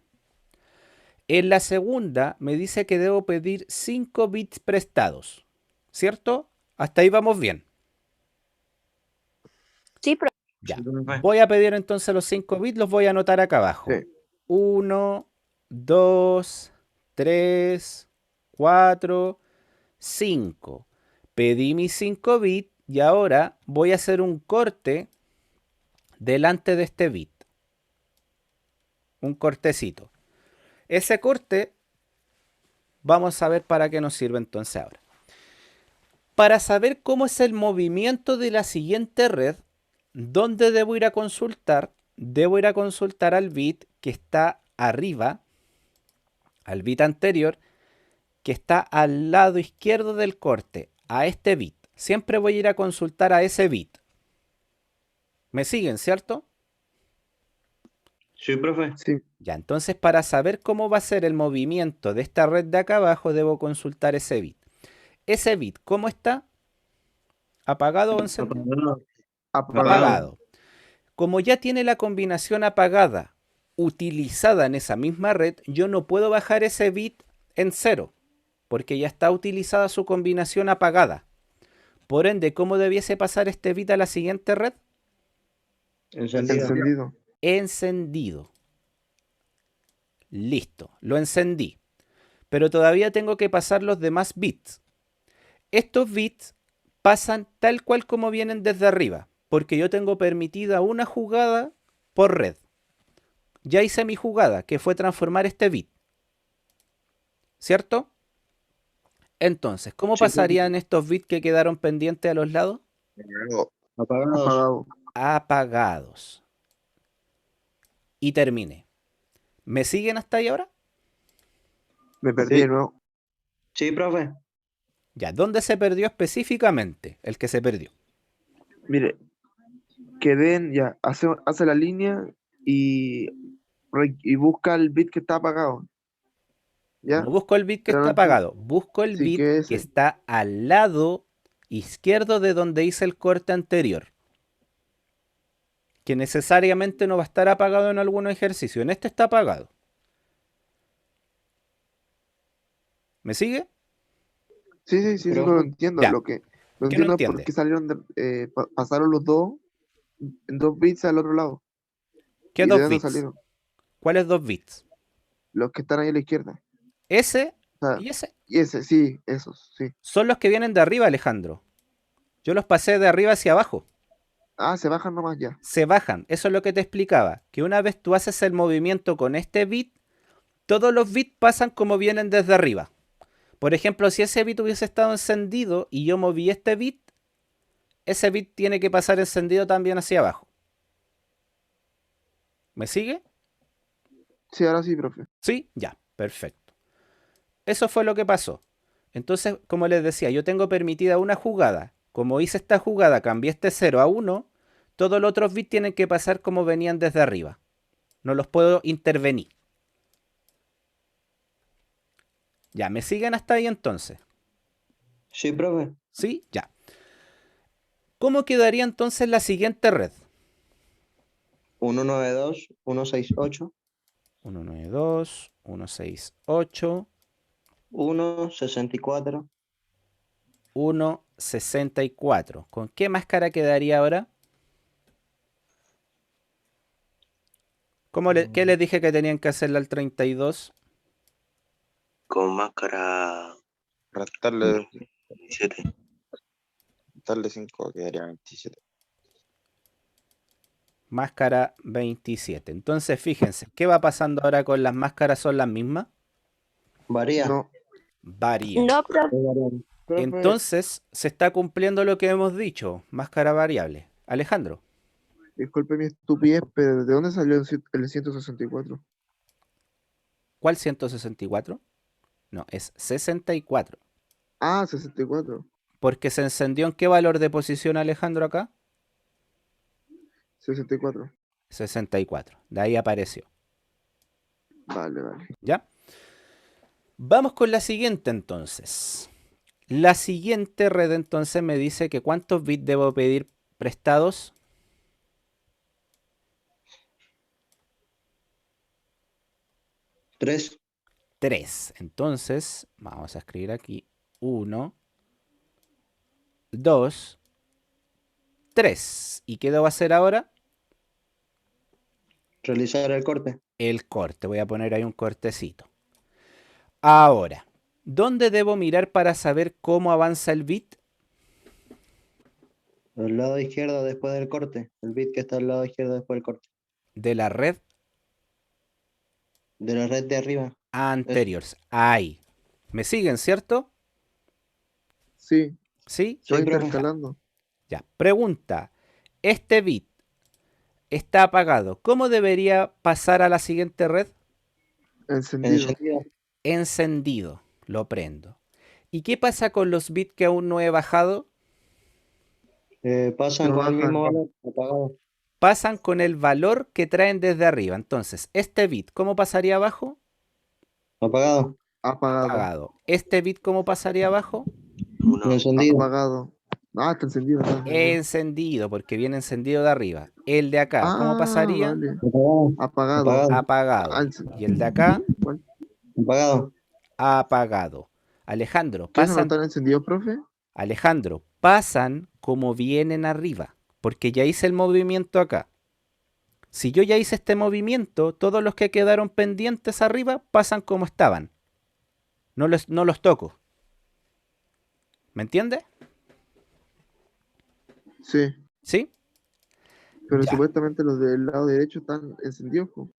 En la segunda me dice que debo pedir 5 bits prestados. ¿Cierto? Hasta ahí vamos bien. Sí, profe. Ya. Sí, profe. Voy a pedir entonces los 5 bits, los voy a anotar acá abajo. Sí. 1, 2, 3, 4, 5. Pedí mis 5 bits y ahora voy a hacer un corte delante de este bit. Un cortecito. Ese corte, vamos a ver para qué nos sirve entonces ahora. Para saber cómo es el movimiento de la siguiente red, ¿dónde debo ir a consultar? Debo ir a consultar al bit que está arriba, al bit anterior, que está al lado izquierdo del corte, a este bit. Siempre voy a ir a consultar a ese bit. ¿Me siguen, cierto? Sí, profe. Sí. Ya, entonces para saber cómo va a ser el movimiento de esta red de acá abajo, debo consultar ese bit. Ese bit, ¿cómo está? ¿Apagado o encendido? Apagado. Apagado. Apagado. Como ya tiene la combinación apagada utilizada en esa misma red, yo no puedo bajar ese bit en 0, porque ya está utilizada su combinación apagada. Por ende, ¿cómo debiese pasar este bit a la siguiente red? Encendido. Encendido. Encendido. Listo, lo encendí. Pero todavía tengo que pasar los demás bits. Estos bits pasan tal cual como vienen desde arriba, porque yo tengo permitida una jugada por red. Ya hice mi jugada, que fue transformar este bit. ¿Cierto? Entonces, ¿cómo Sí, pasarían estos bits que quedaron pendientes a los lados? Luego, Apagados. Apagado. Apagados. Y terminé. ¿Me siguen hasta ahí ahora? Me perdí Sí. de nuevo. Sí, profe. Ya, ¿dónde se perdió específicamente el que se perdió? Mire, queden ya, hace la línea y busca el bit que está apagado. ¿Ya? No busco el bit que Pero está no enti- apagado, busco el Sí, bit que que ese. está al lado izquierdo de donde hice el corte anterior. Que necesariamente no va a estar apagado en algún ejercicio. En este está apagado. ¿Me sigue? Sí, Pero- lo entiendo. Ya. Lo que no ¿Qué no entiendo es por entiende? qué salieron pasaron los dos en 2 bits al otro lado. ¿Qué ¿Y de dos dónde bits? salieron? ¿Cuáles dos bits? Los que están ahí a la izquierda. Ese O sea, y ese. y ese, sí, esos, sí. Son los que vienen de arriba, Alejandro. Yo los pasé de arriba hacia abajo. Ah, se bajan nomás ya. Se bajan. Eso es lo que te explicaba. Que una vez tú haces el movimiento con este bit, todos los bits pasan como vienen desde arriba. Por ejemplo, si ese bit hubiese estado encendido y yo moví este bit, ese bit tiene que pasar encendido también hacia abajo. ¿Me sigue? Sí, ahora sí, profe. Sí, ya, perfecto. Eso fue lo que pasó. Entonces, como les decía, yo tengo permitida una jugada. Como hice esta jugada, cambié este 0 a 1, todos los otros bits tienen que pasar como venían desde arriba. No los puedo intervenir. Ya, ¿me siguen hasta ahí entonces? Sí, profe. ¿Sí? Ya. ¿Cómo quedaría entonces la siguiente red? 192, 168, 192, 168, 164. 164. ¿Con qué máscara quedaría ahora? ¿Qué les dije que tenían que hacerle al 32? Con máscara restarle, 17. restarle 5 quedaría 27. Máscara 27. Entonces, fíjense, ¿qué va pasando ahora con las máscaras? ¿Son las mismas? Varía. No, Varían. No, profe. profe, Entonces, se está cumpliendo lo que hemos dicho, máscara variable. Alejandro, Disculpe mi estupidez, pero ¿de dónde salió el 164? ¿cuál 164? No, es 64. Ah, 64. Porque se encendió en qué valor de posición, Alejandro, acá? 64. 64. De ahí apareció. Vale, vale. ¿Ya? Vamos con la siguiente entonces. La siguiente red entonces me dice que ¿cuántos bits debo pedir prestados? 3. 3. Entonces, vamos a escribir aquí 1, 2, 3. ¿Y qué debo hacer ahora? Realizar el corte. El corte. Voy a poner ahí un cortecito. Ahora, ¿dónde debo mirar para saber cómo avanza el bit? Al lado izquierdo después del corte. El bit que está al lado izquierdo después del corte. De la red De la red de arriba. anterior. Ahí. ¿Me siguen, cierto? Sí, ¿Sí? se va Sí, profe. intercalando. Ya. Pregunta. Este bit está apagado. ¿Cómo debería pasar a la siguiente red? Encendido. Encendido. Encendido. Lo prendo. ¿Y qué pasa con los bits que aún no he bajado? Pasan No con el mismo bajan. valor. Apagado. Pasan con el valor que traen desde arriba. Entonces, este bit, ¿cómo pasaría abajo? Apagado. Apagado. Apagado. Este bit, ¿cómo pasaría abajo? Uno, Encendido. Apagado. Ah, está encendido. Está encendido. Encendido, porque viene encendido de arriba. El de acá, ¿cómo Ah, pasaría? vale. Apagado. Apagado. Apagado. Apagado. Ah, Y el de acá, ¿cuál? Apagado. apagado. Alejandro, ¿Qué eso no pasan, está encendido, profe? Alejandro, pasan como vienen arriba, porque ya hice el movimiento acá. Si yo ya hice este movimiento, todos los que quedaron pendientes arriba pasan como estaban. No los toco. ¿Me entiende? Sí, ¿Sí? pero Ya. supuestamente los del lado derecho están encendidos, po.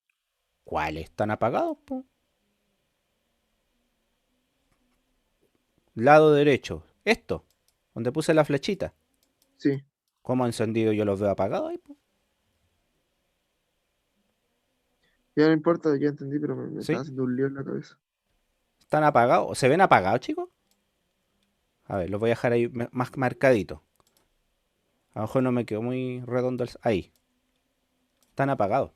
¿Cuáles están apagados, po? Lado derecho. Esto, donde puse la flechita. Sí, ¿Cómo encendido yo los veo apagados ahí, po? ya no importa, ya entendí, pero me está ¿Sí? haciendo un lío en la cabeza. ¿Están apagados? ¿Se ven apagados, chicos? A ver, los voy a dejar ahí más marcaditos. A lo mejor no me quedó muy redondo ahí. Están apagados.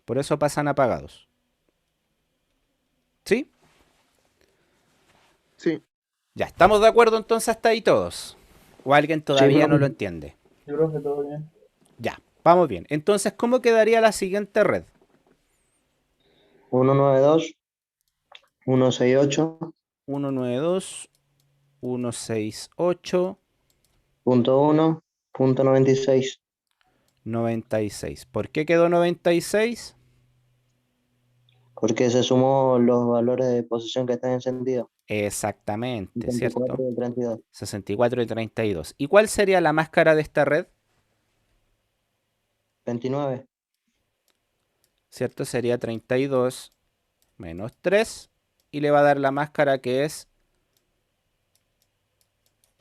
Por eso pasan apagados. ¿Sí? Sí, Ya, ¿estamos de acuerdo entonces hasta ahí todos? ¿O alguien todavía no profe. lo entiende? Sí, profe, todo bien. Ya, vamos bien. Entonces, ¿cómo quedaría la siguiente red? 192. 168. 192, 168, Punto 1. Punto 96. 96. ¿Por qué quedó 96? Porque se sumó los valores de posición que están encendidos. Exactamente, 54 ¿cierto? y 32. 64 y 32. ¿Y cuál sería la máscara de esta red? 29. ¿Cierto? Sería 32 menos 3 y le va a dar la máscara que es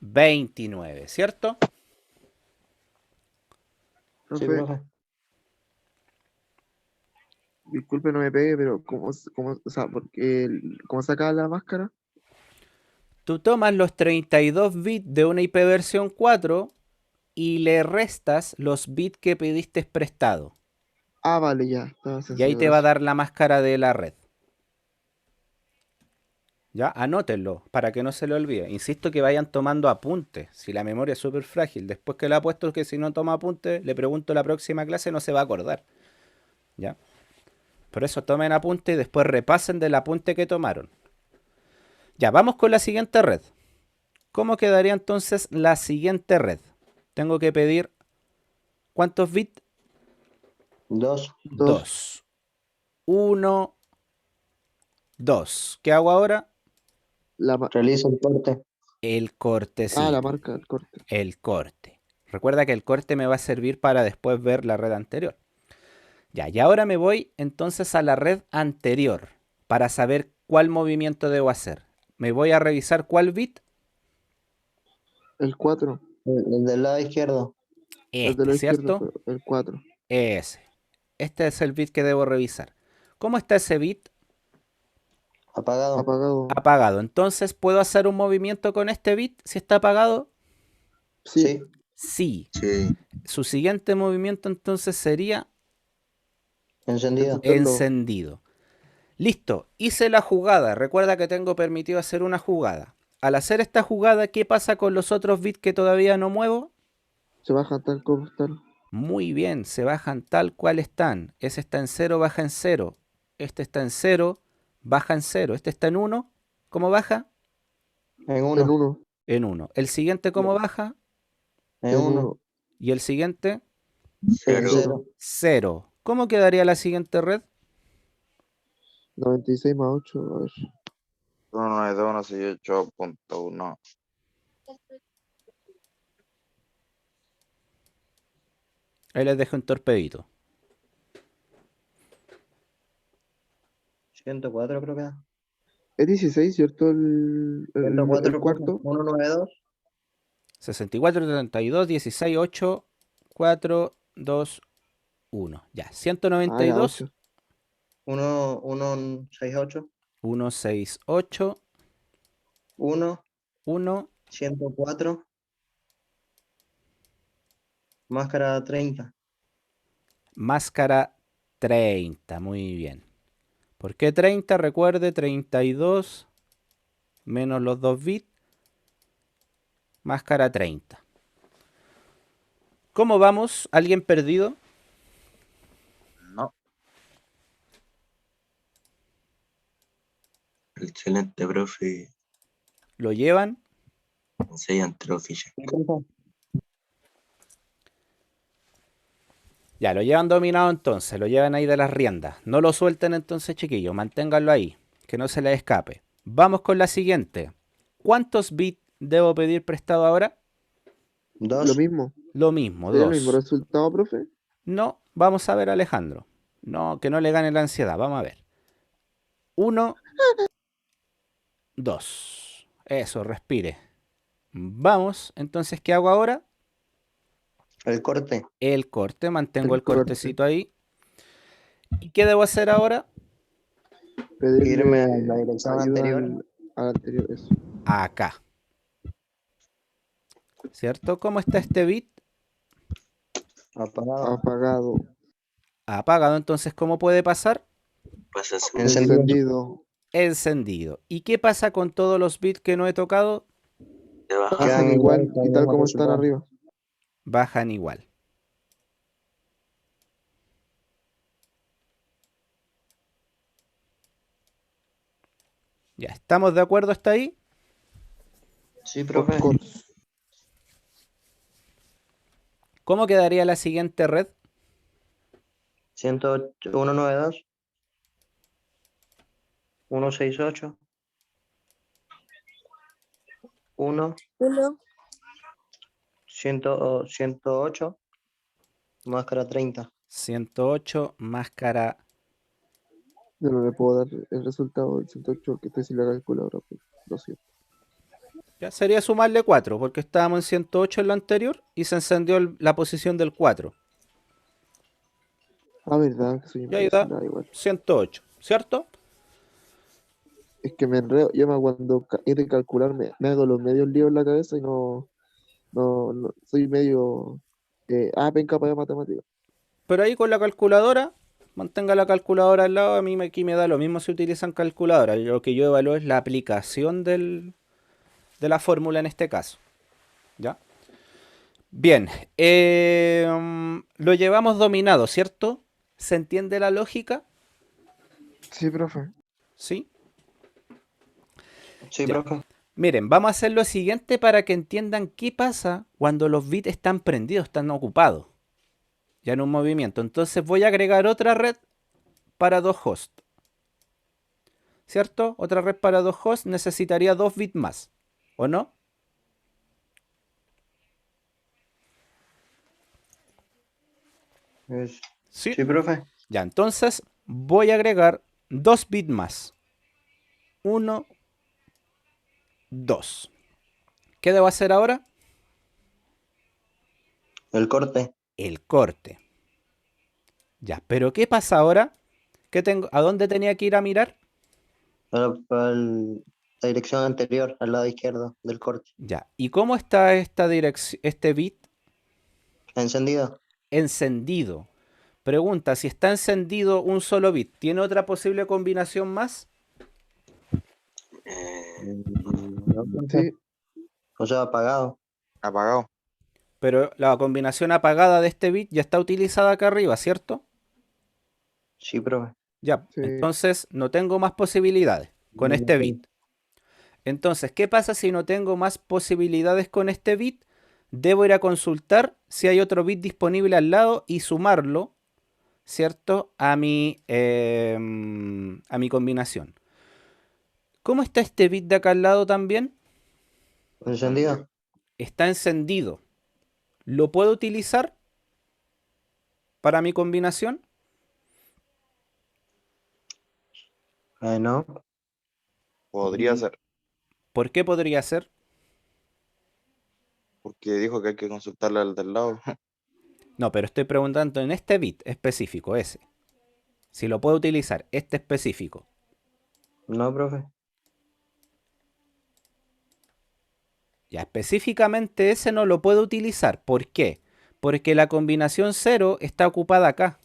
29, ¿cierto? Sí, profe, profe. disculpe no me pegue, pero o sea, porque, ¿cómo saca la máscara? Tú tomas los 32 bits de una IP versión 4 y le restas los bits que pediste prestado. Ah, vale, ya, estaba Y ahí sencillo, te va a gracias. dar la máscara de la red. Ya, anótenlo para que no se le olvide. Insisto que vayan tomando apuntes. Si la memoria es súper frágil, después que le apuesto que si no toma apuntes, le pregunto la próxima clase, no se va a acordar. ¿Ya? Por eso tomen apunte y después repasen del apunte que tomaron. Ya, vamos con la siguiente red. ¿Cómo quedaría entonces la siguiente red? Tengo que pedir ¿cuántos bits? 2. 2. 1, 2. ¿Qué hago ahora? Realiza el corte. El Ah, la cortecito. marca del corte. El corte. Recuerda que el corte me va a servir para después ver la red anterior. Ya, y ahora me voy entonces a la red anterior para saber cuál movimiento debo hacer. Me voy a revisar cuál bit. El 4. El del lado izquierdo. El de la izquierda, ¿cierto? el 4. Ese. Este es el bit que debo revisar. ¿Cómo está ese bit? Apagado. Apagado. Apagado. Entonces, ¿puedo hacer un movimiento con este bit si está apagado? Sí. Sí. Sí. Su siguiente movimiento entonces sería Encendido. encendido. Listo, hice la jugada. Recuerda que tengo permitido hacer una jugada. Al hacer esta jugada, ¿qué pasa con los otros bits que todavía no muevo? Se baja tal como tal. Muy bien, se bajan tal cual están. Ese está en 0, baja en 0. Este está en 0, baja en 0. Este está en 1, ¿cómo baja? En En 1. 1. En 1. El siguiente, ¿cómo baja? En En 1. 1. Y el siguiente, En Cero. 0. 0. ¿Cómo quedaría la siguiente red? 96 más 8. A ver. 192.168.1. Ahí les dejo un torpedito. 104 creo que da. Es 16, ¿cierto? El 104, cuarto. 192. 64, 32, 16, 8, 4, 2, 1. Ya, Ah, ya, 192, 8. 168. 168, 1. 1, 104. Máscara 30. máscara 30. Muy bien. ¿Por qué 30? Recuerde, 32 menos los 2 bits, máscara 30. ¿Cómo vamos? ¿Alguien perdido? No. Excelente, profe. ¿Lo llevan? Enseña ante los fichas. Ya, lo llevan dominado entonces, lo llevan ahí de las riendas. No lo suelten entonces, chiquillos, manténganlo ahí, que no se les escape. Vamos con la siguiente. ¿Cuántos bits debo pedir prestado ahora? 2. Lo mismo. Lo mismo, ¿Sería el mismo 2. resultado, profe? No, vamos a ver, Alejandro. No, que no le gane la ansiedad, vamos a ver. 1, 2. Eso, respire. Vamos, entonces, ¿qué hago ahora? El corte. El corte, mantengo el El corte. cortecito ahí. ¿Y qué debo hacer ahora? Irme a la Pedirle dirección ayuda anterior. al anterior. Eso. Acá. ¿Cierto? ¿Cómo está este bit? Apagado. Apagado. Apagado, entonces, ¿cómo puede pasar? Pasa a Encendido. Encendido. Encendido. ¿Y qué pasa con todos los bits que no he tocado? se baja. Pasan Quedan igual igual, con y el tal mismo como están resultado. arriba. Bajan igual. Ya, ¿estamos de acuerdo hasta ahí? Sí, Of profe. course. ¿Cómo quedaría la siguiente red? 108, 192. 168. 1. 1. 108. Máscara 30. 108, máscara. Yo no le puedo dar el resultado del 108 porque estoy sin la calculadora. Pues. Lo siento. Ya sería sumarle 4, porque estábamos en 108 en lo anterior y se encendió la posición del 4. Ah, verdad, que soy Y ahí imbécil. da Da igual. 108, ¿cierto? Es que me enredo. Yo cuando he de calcular me hago los medios líos en la cabeza y no soy medio penca para matemáticas. Pero ahí con la calculadora, mantenga la calculadora al lado. A mí aquí me da lo mismo si utilizan calculadora. Lo que yo evalúo es la aplicación de la fórmula en este caso. ¿Ya? Bien, lo llevamos dominado, ¿cierto? ¿Se entiende la lógica? Sí, profe. ¿Sí? Sí, Ya. profe. Miren, vamos a hacer lo siguiente para que entiendan qué pasa cuando los bits están prendidos, están ocupados, ya en un movimiento. Entonces voy a agregar otra red para 2 hosts, ¿cierto? Otra red para 2 hosts necesitaría 2 bits más, ¿o no? Sí. Sí, profe. Ya, entonces voy a agregar 2 bits más. 1, 2. ¿Qué debo hacer ahora? El corte. El corte. Ya, pero ¿qué pasa ahora? ¿Qué tengo? ¿A dónde tenía que ir a mirar? Para la dirección anterior, al lado izquierdo del corte. Ya. ¿Y cómo está esta dirección, este bit? Encendido. Encendido. Pregunta, si está encendido un solo bit, ¿tiene otra posible combinación más? No, profe. Sí, O sea, apagado. Apagado. Pero la combinación apagada de este bit ya está utilizada acá arriba, ¿cierto? Sí, profe. Ya, sí. entonces no tengo más posibilidades con este bit. Entonces, ¿qué pasa si no tengo más posibilidades con este bit? Debo ir a consultar si hay otro bit disponible al lado y sumarlo, ¿cierto? A mi combinación. ¿Cómo está este bit de acá al lado también? Encendido. Está encendido. ¿Lo puedo utilizar para mi combinación? No. Podría Mm, ser, ¿Por qué podría ser? porque dijo que hay que consultarle al del lado. No, pero estoy preguntando en este bit específico, ese. Si lo puedo utilizar, este específico. No, profe. Ya específicamente ese no lo puedo utilizar. ¿Por qué? Porque la combinación 0 está ocupada acá.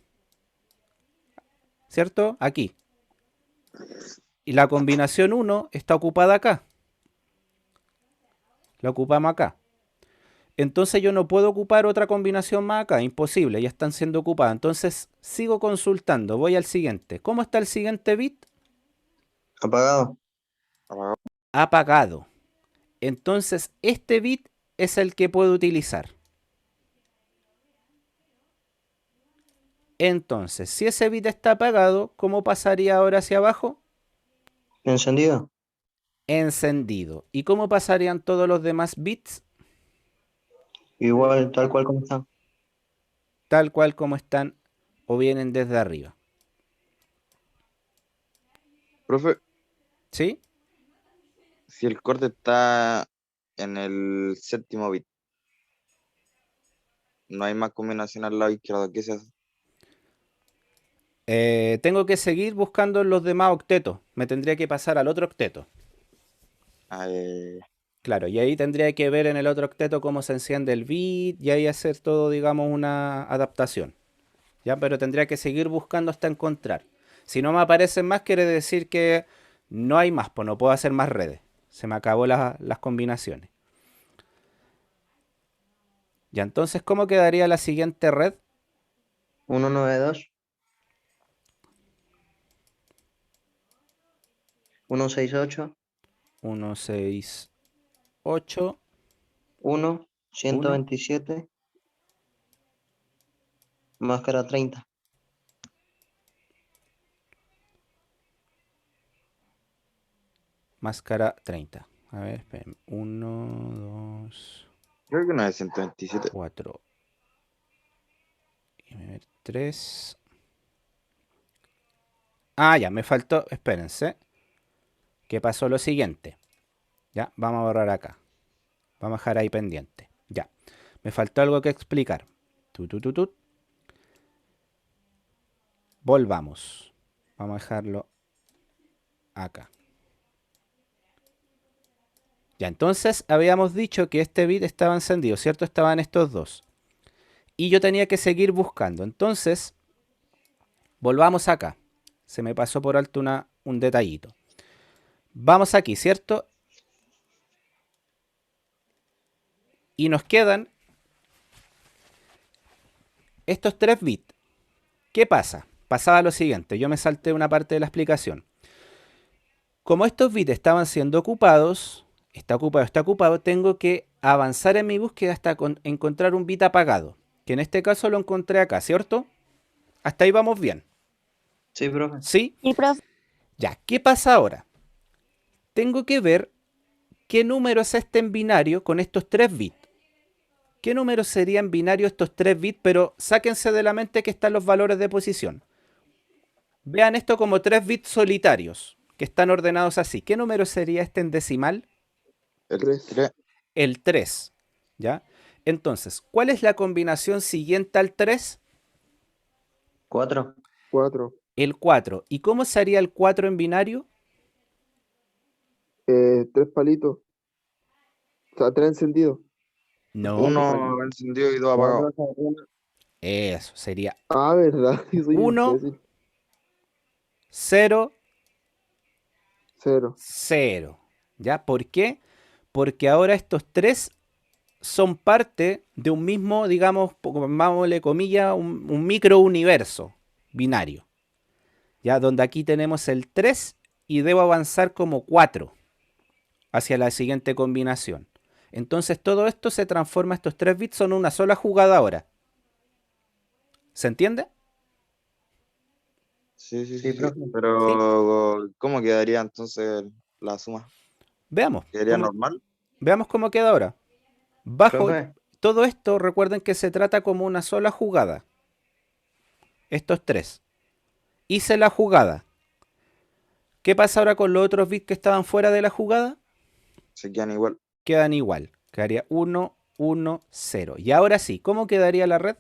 ¿Cierto? Aquí. Y la combinación 1 está ocupada acá. La ocupamos acá. Entonces yo no puedo ocupar otra combinación más acá. Imposible, ya están siendo ocupadas. Entonces sigo consultando. Voy al siguiente. ¿Cómo está el siguiente bit? Apagado. Apagado. Apagado. Entonces este bit es el que puedo utilizar. Entonces, si ese bit está apagado, ¿cómo pasaría ahora hacia abajo? Encendido. Encendido. ¿Y cómo pasarían todos los demás bits? Igual, tal cual como está. Tal cual como están o vienen desde arriba. Profe, ¿Sí? si el corte está en el séptimo bit, no hay más combinación al lado izquierdo, ¿qué se hace? Tengo que seguir buscando en los demás octetos. Me tendría que pasar al otro octeto. Eh, Claro, y ahí tendría que ver en el otro octeto cómo se enciende el bit y ahí hacer todo, digamos, una adaptación. ¿Ya? Pero tendría que seguir buscando hasta encontrar. Si no me aparecen más, quiere decir que no hay más, pues no puedo hacer más redes. Se me acabó las combinaciones. Ya, entonces, ¿cómo quedaría la siguiente red? 192. 168. 1, 6, 8, 1. 1, 127. Máscara 30. máscara 30. A ver, esperen. 1, 2, creo que no es 127. 4, 3. Ah, ya, me faltó. Espérense. Que pasó lo siguiente. Ya, vamos a borrar acá. Vamos a dejar ahí pendiente. Ya. Me faltó algo que explicar. Volvamos. Vamos a dejarlo acá. Ya, entonces habíamos dicho que este bit estaba encendido, ¿cierto? Estaban estos dos. Y yo tenía que seguir buscando. Entonces, volvamos acá. Se me pasó por alto un detallito. Vamos aquí, ¿cierto? Y nos quedan estos 3 bits. ¿Qué pasa? Pasaba lo siguiente. Yo me salté una parte de la explicación. Como estos bits estaban siendo ocupados, está ocupado, tengo que avanzar en mi búsqueda hasta encontrar un bit apagado. Que en este caso lo encontré acá, ¿cierto? Hasta ahí vamos bien. Sí, profe. ¿Sí? Sí, profe. Ya, ¿qué pasa ahora? Tengo que ver qué número es este en binario con estos 3 bits. ¿Qué número sería en binario estos 3 bits? Pero sáquense de la mente que están los valores de posición. Vean esto como 3 bits solitarios, que están ordenados así. ¿Qué número sería este en decimal? El 3. 3. El 3. ¿Ya? Entonces, ¿cuál es la combinación siguiente al 3? 4. 4. El 4. ¿Y cómo se haría el 4 en binario? 3 palitos. O sea, 3 encendidos. No. Uno encendido y dos apagados. Eso, sería Ah, ¿verdad? Yo soy 1, imbécil. 0, 0. 0. ¿Ya? ¿Por qué? Porque ahora estos 3 son parte de un mismo, digamos, pongámosle comillas, un microuniverso binario. ¿Ya? Donde aquí tenemos el 3 y debo avanzar como 4 hacia la siguiente combinación. Entonces todo esto se transforma, estos 3 bits son una sola jugada ahora. ¿Se entiende? Sí, sí, Sí, sí, sí. profe. Pero, ¿cómo quedaría entonces la suma? Veamos. ¿Quedaría normal? Veamos cómo queda ahora. Bajo Profe, todo esto, recuerden que se trata como una sola jugada. Estos 3. Hice la jugada. ¿Qué pasa ahora con los otros bits que estaban fuera de la jugada? Se quedan igual. Quedan igual. Quedaría 1, 1, 0. Y ahora sí, ¿cómo quedaría la red?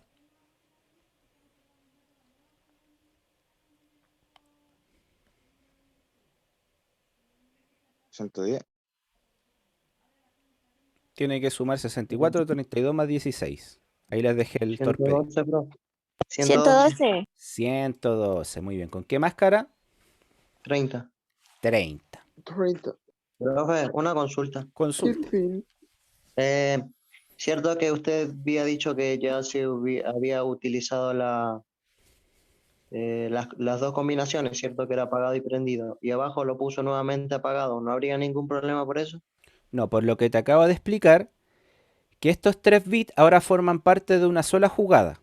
¿110? Tiene que sumar 64, 32 más 16. Ahí les dejé el torpedo. 112, profe. 112. 112. 112, muy bien. ¿Con qué máscara? 30. 30. 30. Profe, una consulta. Qué Consulte. fin. Cierto que usted había dicho que ya se había utilizado las dos combinaciones, ¿cierto? Que era apagado y prendido. Y abajo lo puso nuevamente apagado. ¿No habría ningún problema por eso? No, por lo que te acabo de explicar, que estos 3 bits ahora forman parte de una sola jugada.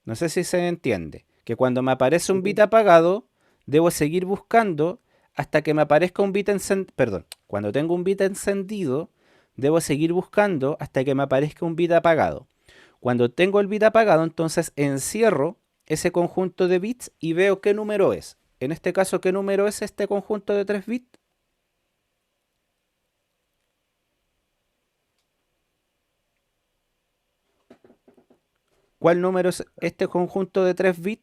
No sé si se entiende. Que cuando me aparece un bit apagado, debo seguir buscando hasta que me aparezca un bit encendido. Perdón, cuando tengo un bit encendido, debo seguir buscando hasta que me aparezca un bit apagado. Cuando tengo el bit apagado, entonces encierro ese conjunto de bits y veo qué número es. En este caso, ¿qué número es este conjunto de 3 bits? ¿Cuál número es este conjunto de 3 bits?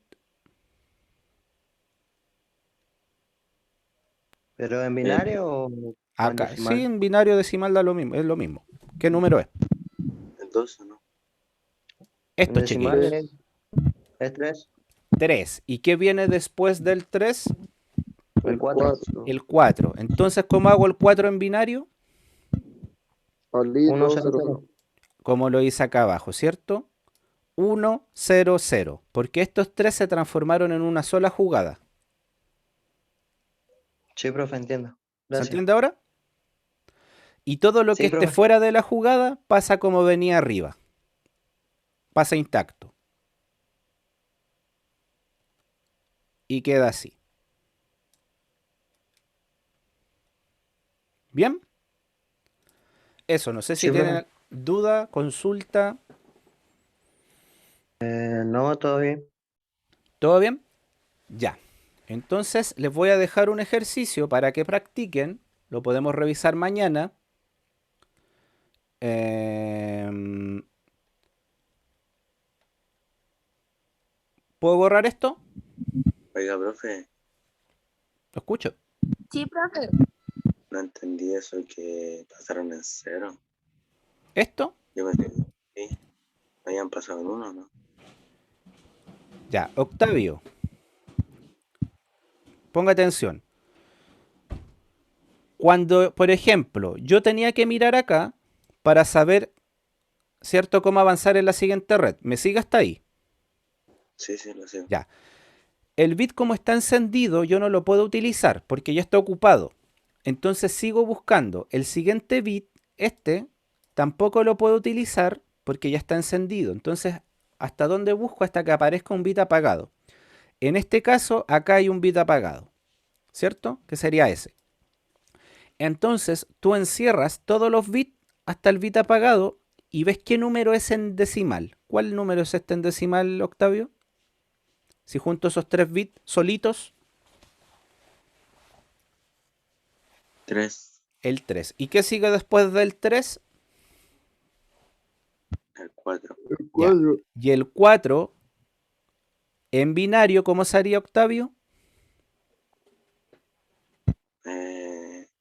¿Pero en binario o en Acá, sí, decimal? en binario decimal da lo mismo, es lo mismo. ¿Qué número es? El 12, ¿no? En Estos decimal chiquillos. es 3. 3. ¿Y qué viene después del 3? El 4. 4. El 4. Entonces, ¿cómo hago el 4 en binario? Palito, 1, 0, 0, 0. Como lo hice acá abajo, ¿cierto? 1, 0, 0. Porque estos 3 se transformaron en una sola jugada. Sí, profe, entiendo. ¿Se Gracias. entiende ahora? Y todo lo que Sí, esté profe. fuera de la jugada pasa como venía arriba. Pasa intacto. Y queda así. ¿Bien? Eso, no sé si Sí, profe. tienen duda, consulta. No, todo bien. ¿Todo bien? Ya. Entonces les voy a dejar un ejercicio para que practiquen. Lo podemos revisar mañana. ¿Puedo borrar esto? Oiga, profe, ¿Lo escucho? Sí, profe. no entendí eso que pasaron en 0. ¿Esto? Yo pensé que sí, habían pasado en 1, ¿no? Ya. Octavio, ponga atención. Cuando, por ejemplo, yo tenía que mirar acá para saber, ¿cierto?, cómo avanzar en la siguiente red. ¿Me sigue hasta ahí? Sí, sí, lo sé. Ya. El bit como está encendido yo no lo puedo utilizar porque ya está ocupado. Entonces sigo buscando. El siguiente bit, este, tampoco lo puedo utilizar porque ya está encendido. Entonces, ¿hasta dónde busco? Hasta que aparezca un bit apagado. En este caso, acá hay un bit apagado, ¿cierto? Que sería ese. Entonces, tú encierras todos los bits hasta el bit apagado y ves qué número es en decimal. ¿Cuál número es este en decimal, Octavio? Si junto esos 3 bits solitos, 3, el 3. ¿Y qué sigue después del 3? El 4. El Ya. 4. Y el 4 en binario, ¿cómo sería, Octavio?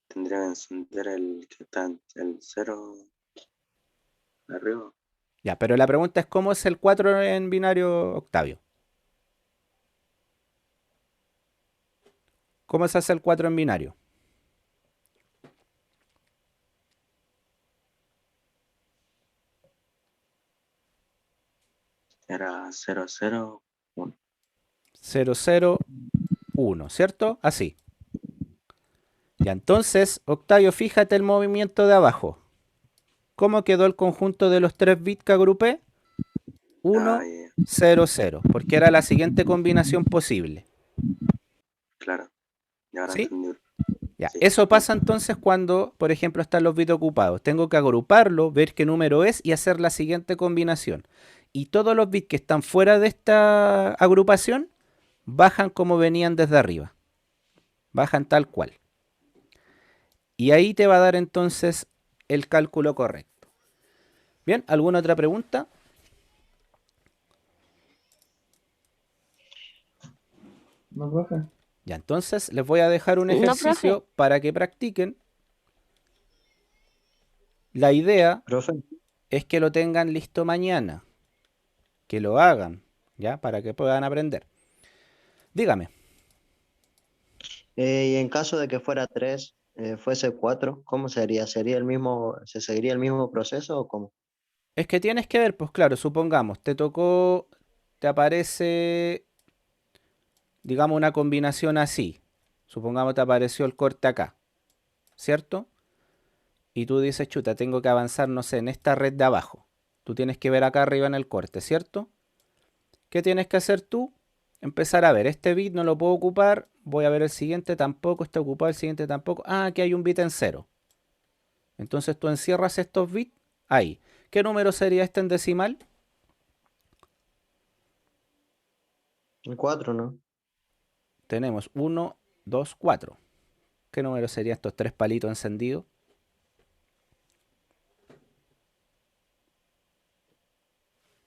Tendría que encender el que está en el 0 arriba. Ya, pero la pregunta es ¿cómo es el 4 en binario, Octavio? ¿Cómo se hace el 4 en binario? Era 0, 0, 1. 0, 0, 1, ¿cierto? Así. Ya, entonces, Octavio, fíjate el movimiento de abajo. ¿Cómo quedó el conjunto de los 3 bits que agrupé? 1, 0, 0, porque era la siguiente combinación posible. Claro. Y ahora ¿Sí? entendí. Ya, Sí. eso pasa entonces cuando, por ejemplo, están los bits ocupados. Tengo que agruparlo, ver qué número es y hacer la siguiente combinación. Y todos los bits que están fuera de esta agrupación bajan como venían desde arriba. Bajan tal cual. Y ahí te va a dar entonces el cálculo correcto. Bien, ¿alguna otra pregunta? No, profe. Ya, entonces les voy a dejar un No, ejercicio profe. para que practiquen. La idea Profe, es que lo tengan listo mañana, que lo hagan, ¿ya? Para que puedan aprender. Dígame, y en caso de que fuera 3, fuese 4, ¿cómo sería? ¿Sería el mismo, se seguiría el mismo proceso o cómo? es que tienes que ver, pues claro, supongamos, te tocó, te aparece, digamos, una combinación así. Supongamos te apareció el corte acá, ¿cierto? Y tú dices, chuta, tengo que avanzar, no sé, en esta red de abajo. Tú tienes que ver acá arriba en el corte, ¿cierto? ¿Qué tienes que hacer tú? Empezar a ver, este bit no lo puedo ocupar, voy a ver el siguiente tampoco, está ocupado, el siguiente tampoco. Ah, aquí hay un bit en cero. Entonces tú encierras estos bits ahí. ¿Qué número sería este en decimal? El 4, ¿no? Tenemos 1, 2, 4. ¿Qué número serían estos 3 palitos encendidos?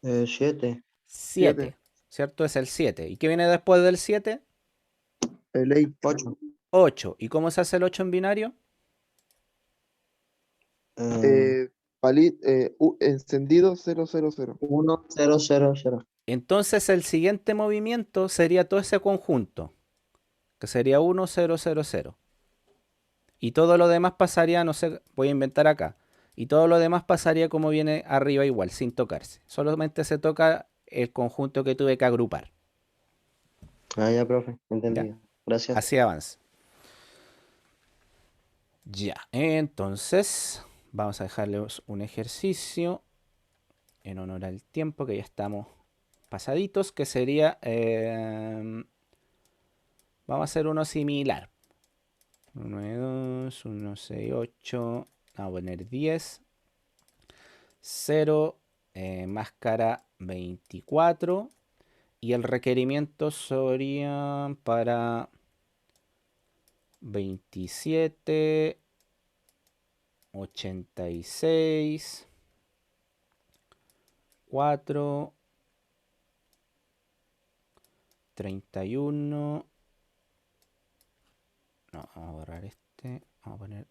7. 7, ¿cierto? Es el 7. ¿Y qué viene después del 7? El 8. 8. 8. ¿Y cómo se hace el 8 en binario? Encendido 000. 1, 0, 0, 0. Entonces el siguiente movimiento sería todo ese conjunto, que sería 1, 0, 0, 0. Y todo lo demás pasaría, no sé, voy a inventar acá. Y todo lo demás pasaría como viene arriba igual, sin tocarse. Solamente se toca el conjunto que tuve que agrupar. Ah, ya, profe, ¿Ya? entendido. Gracias. Así avanza. Ya, entonces vamos a dejarles un ejercicio en honor al tiempo, que ya estamos pasaditos, que sería, vamos a hacer uno similar. 1, 2, 1, 6, 8, vamos a poner 10, 0, máscara 24, y el requerimiento sería para 27, 86, 4, 31. No, vamos a borrar este. Vamos a poner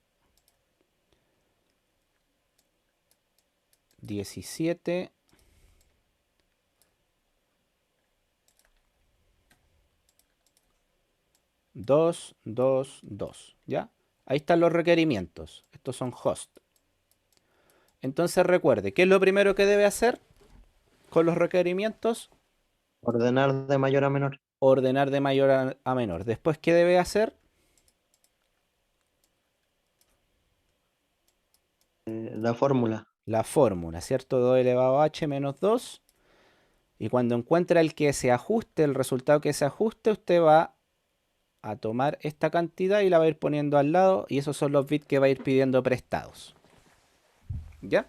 17. 2, 2, 2. ¿Ya? Ahí están los requerimientos. Estos son host. Entonces recuerde, ¿qué es lo primero que debe hacer con los requerimientos? Ordenar de mayor a menor. Ordenar de mayor a menor. Después, ¿qué debe hacer? La fórmula. La fórmula, ¿cierto? 2 elevado a h menos 2. Y cuando encuentra el que se ajuste, el resultado que se ajuste, usted va a tomar esta cantidad y la va a ir poniendo al lado. Y esos son los bits que va a ir pidiendo prestados. ¿Ya?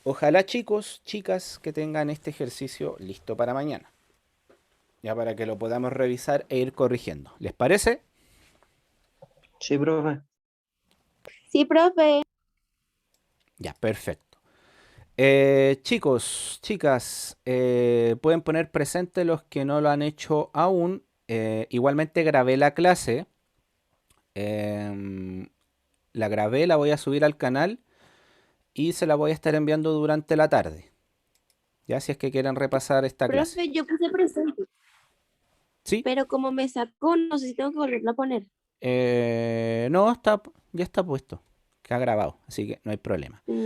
Ojalá, chicos, chicas, que tengan este ejercicio listo para mañana. Ya para que lo podamos revisar e ir corrigiendo. ¿Les parece? Sí, profe. Sí, profe. Ya, perfecto. Chicos, chicas, pueden poner presente los que no lo han hecho aún. Igualmente grabé la clase. La grabé, la voy a subir al canal y se la voy a estar enviando durante la tarde. Ya, si es que quieren repasar esta clase. Profe, yo puse presente, ¿Sí? pero como me sacó, no sé si tengo que volverlo a poner. No, ya está puesto. Queda grabado, así que no hay problema. Mm.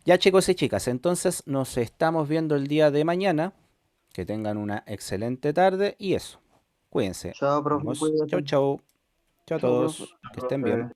Ya, chicos y chicas, entonces nos estamos viendo el día de mañana. Que tengan una excelente tarde y eso. Cuídense. Chao, profe, Nos vemos. Chau, cuídate. chau. Chau a Chao, profe. todos. Que estén bien.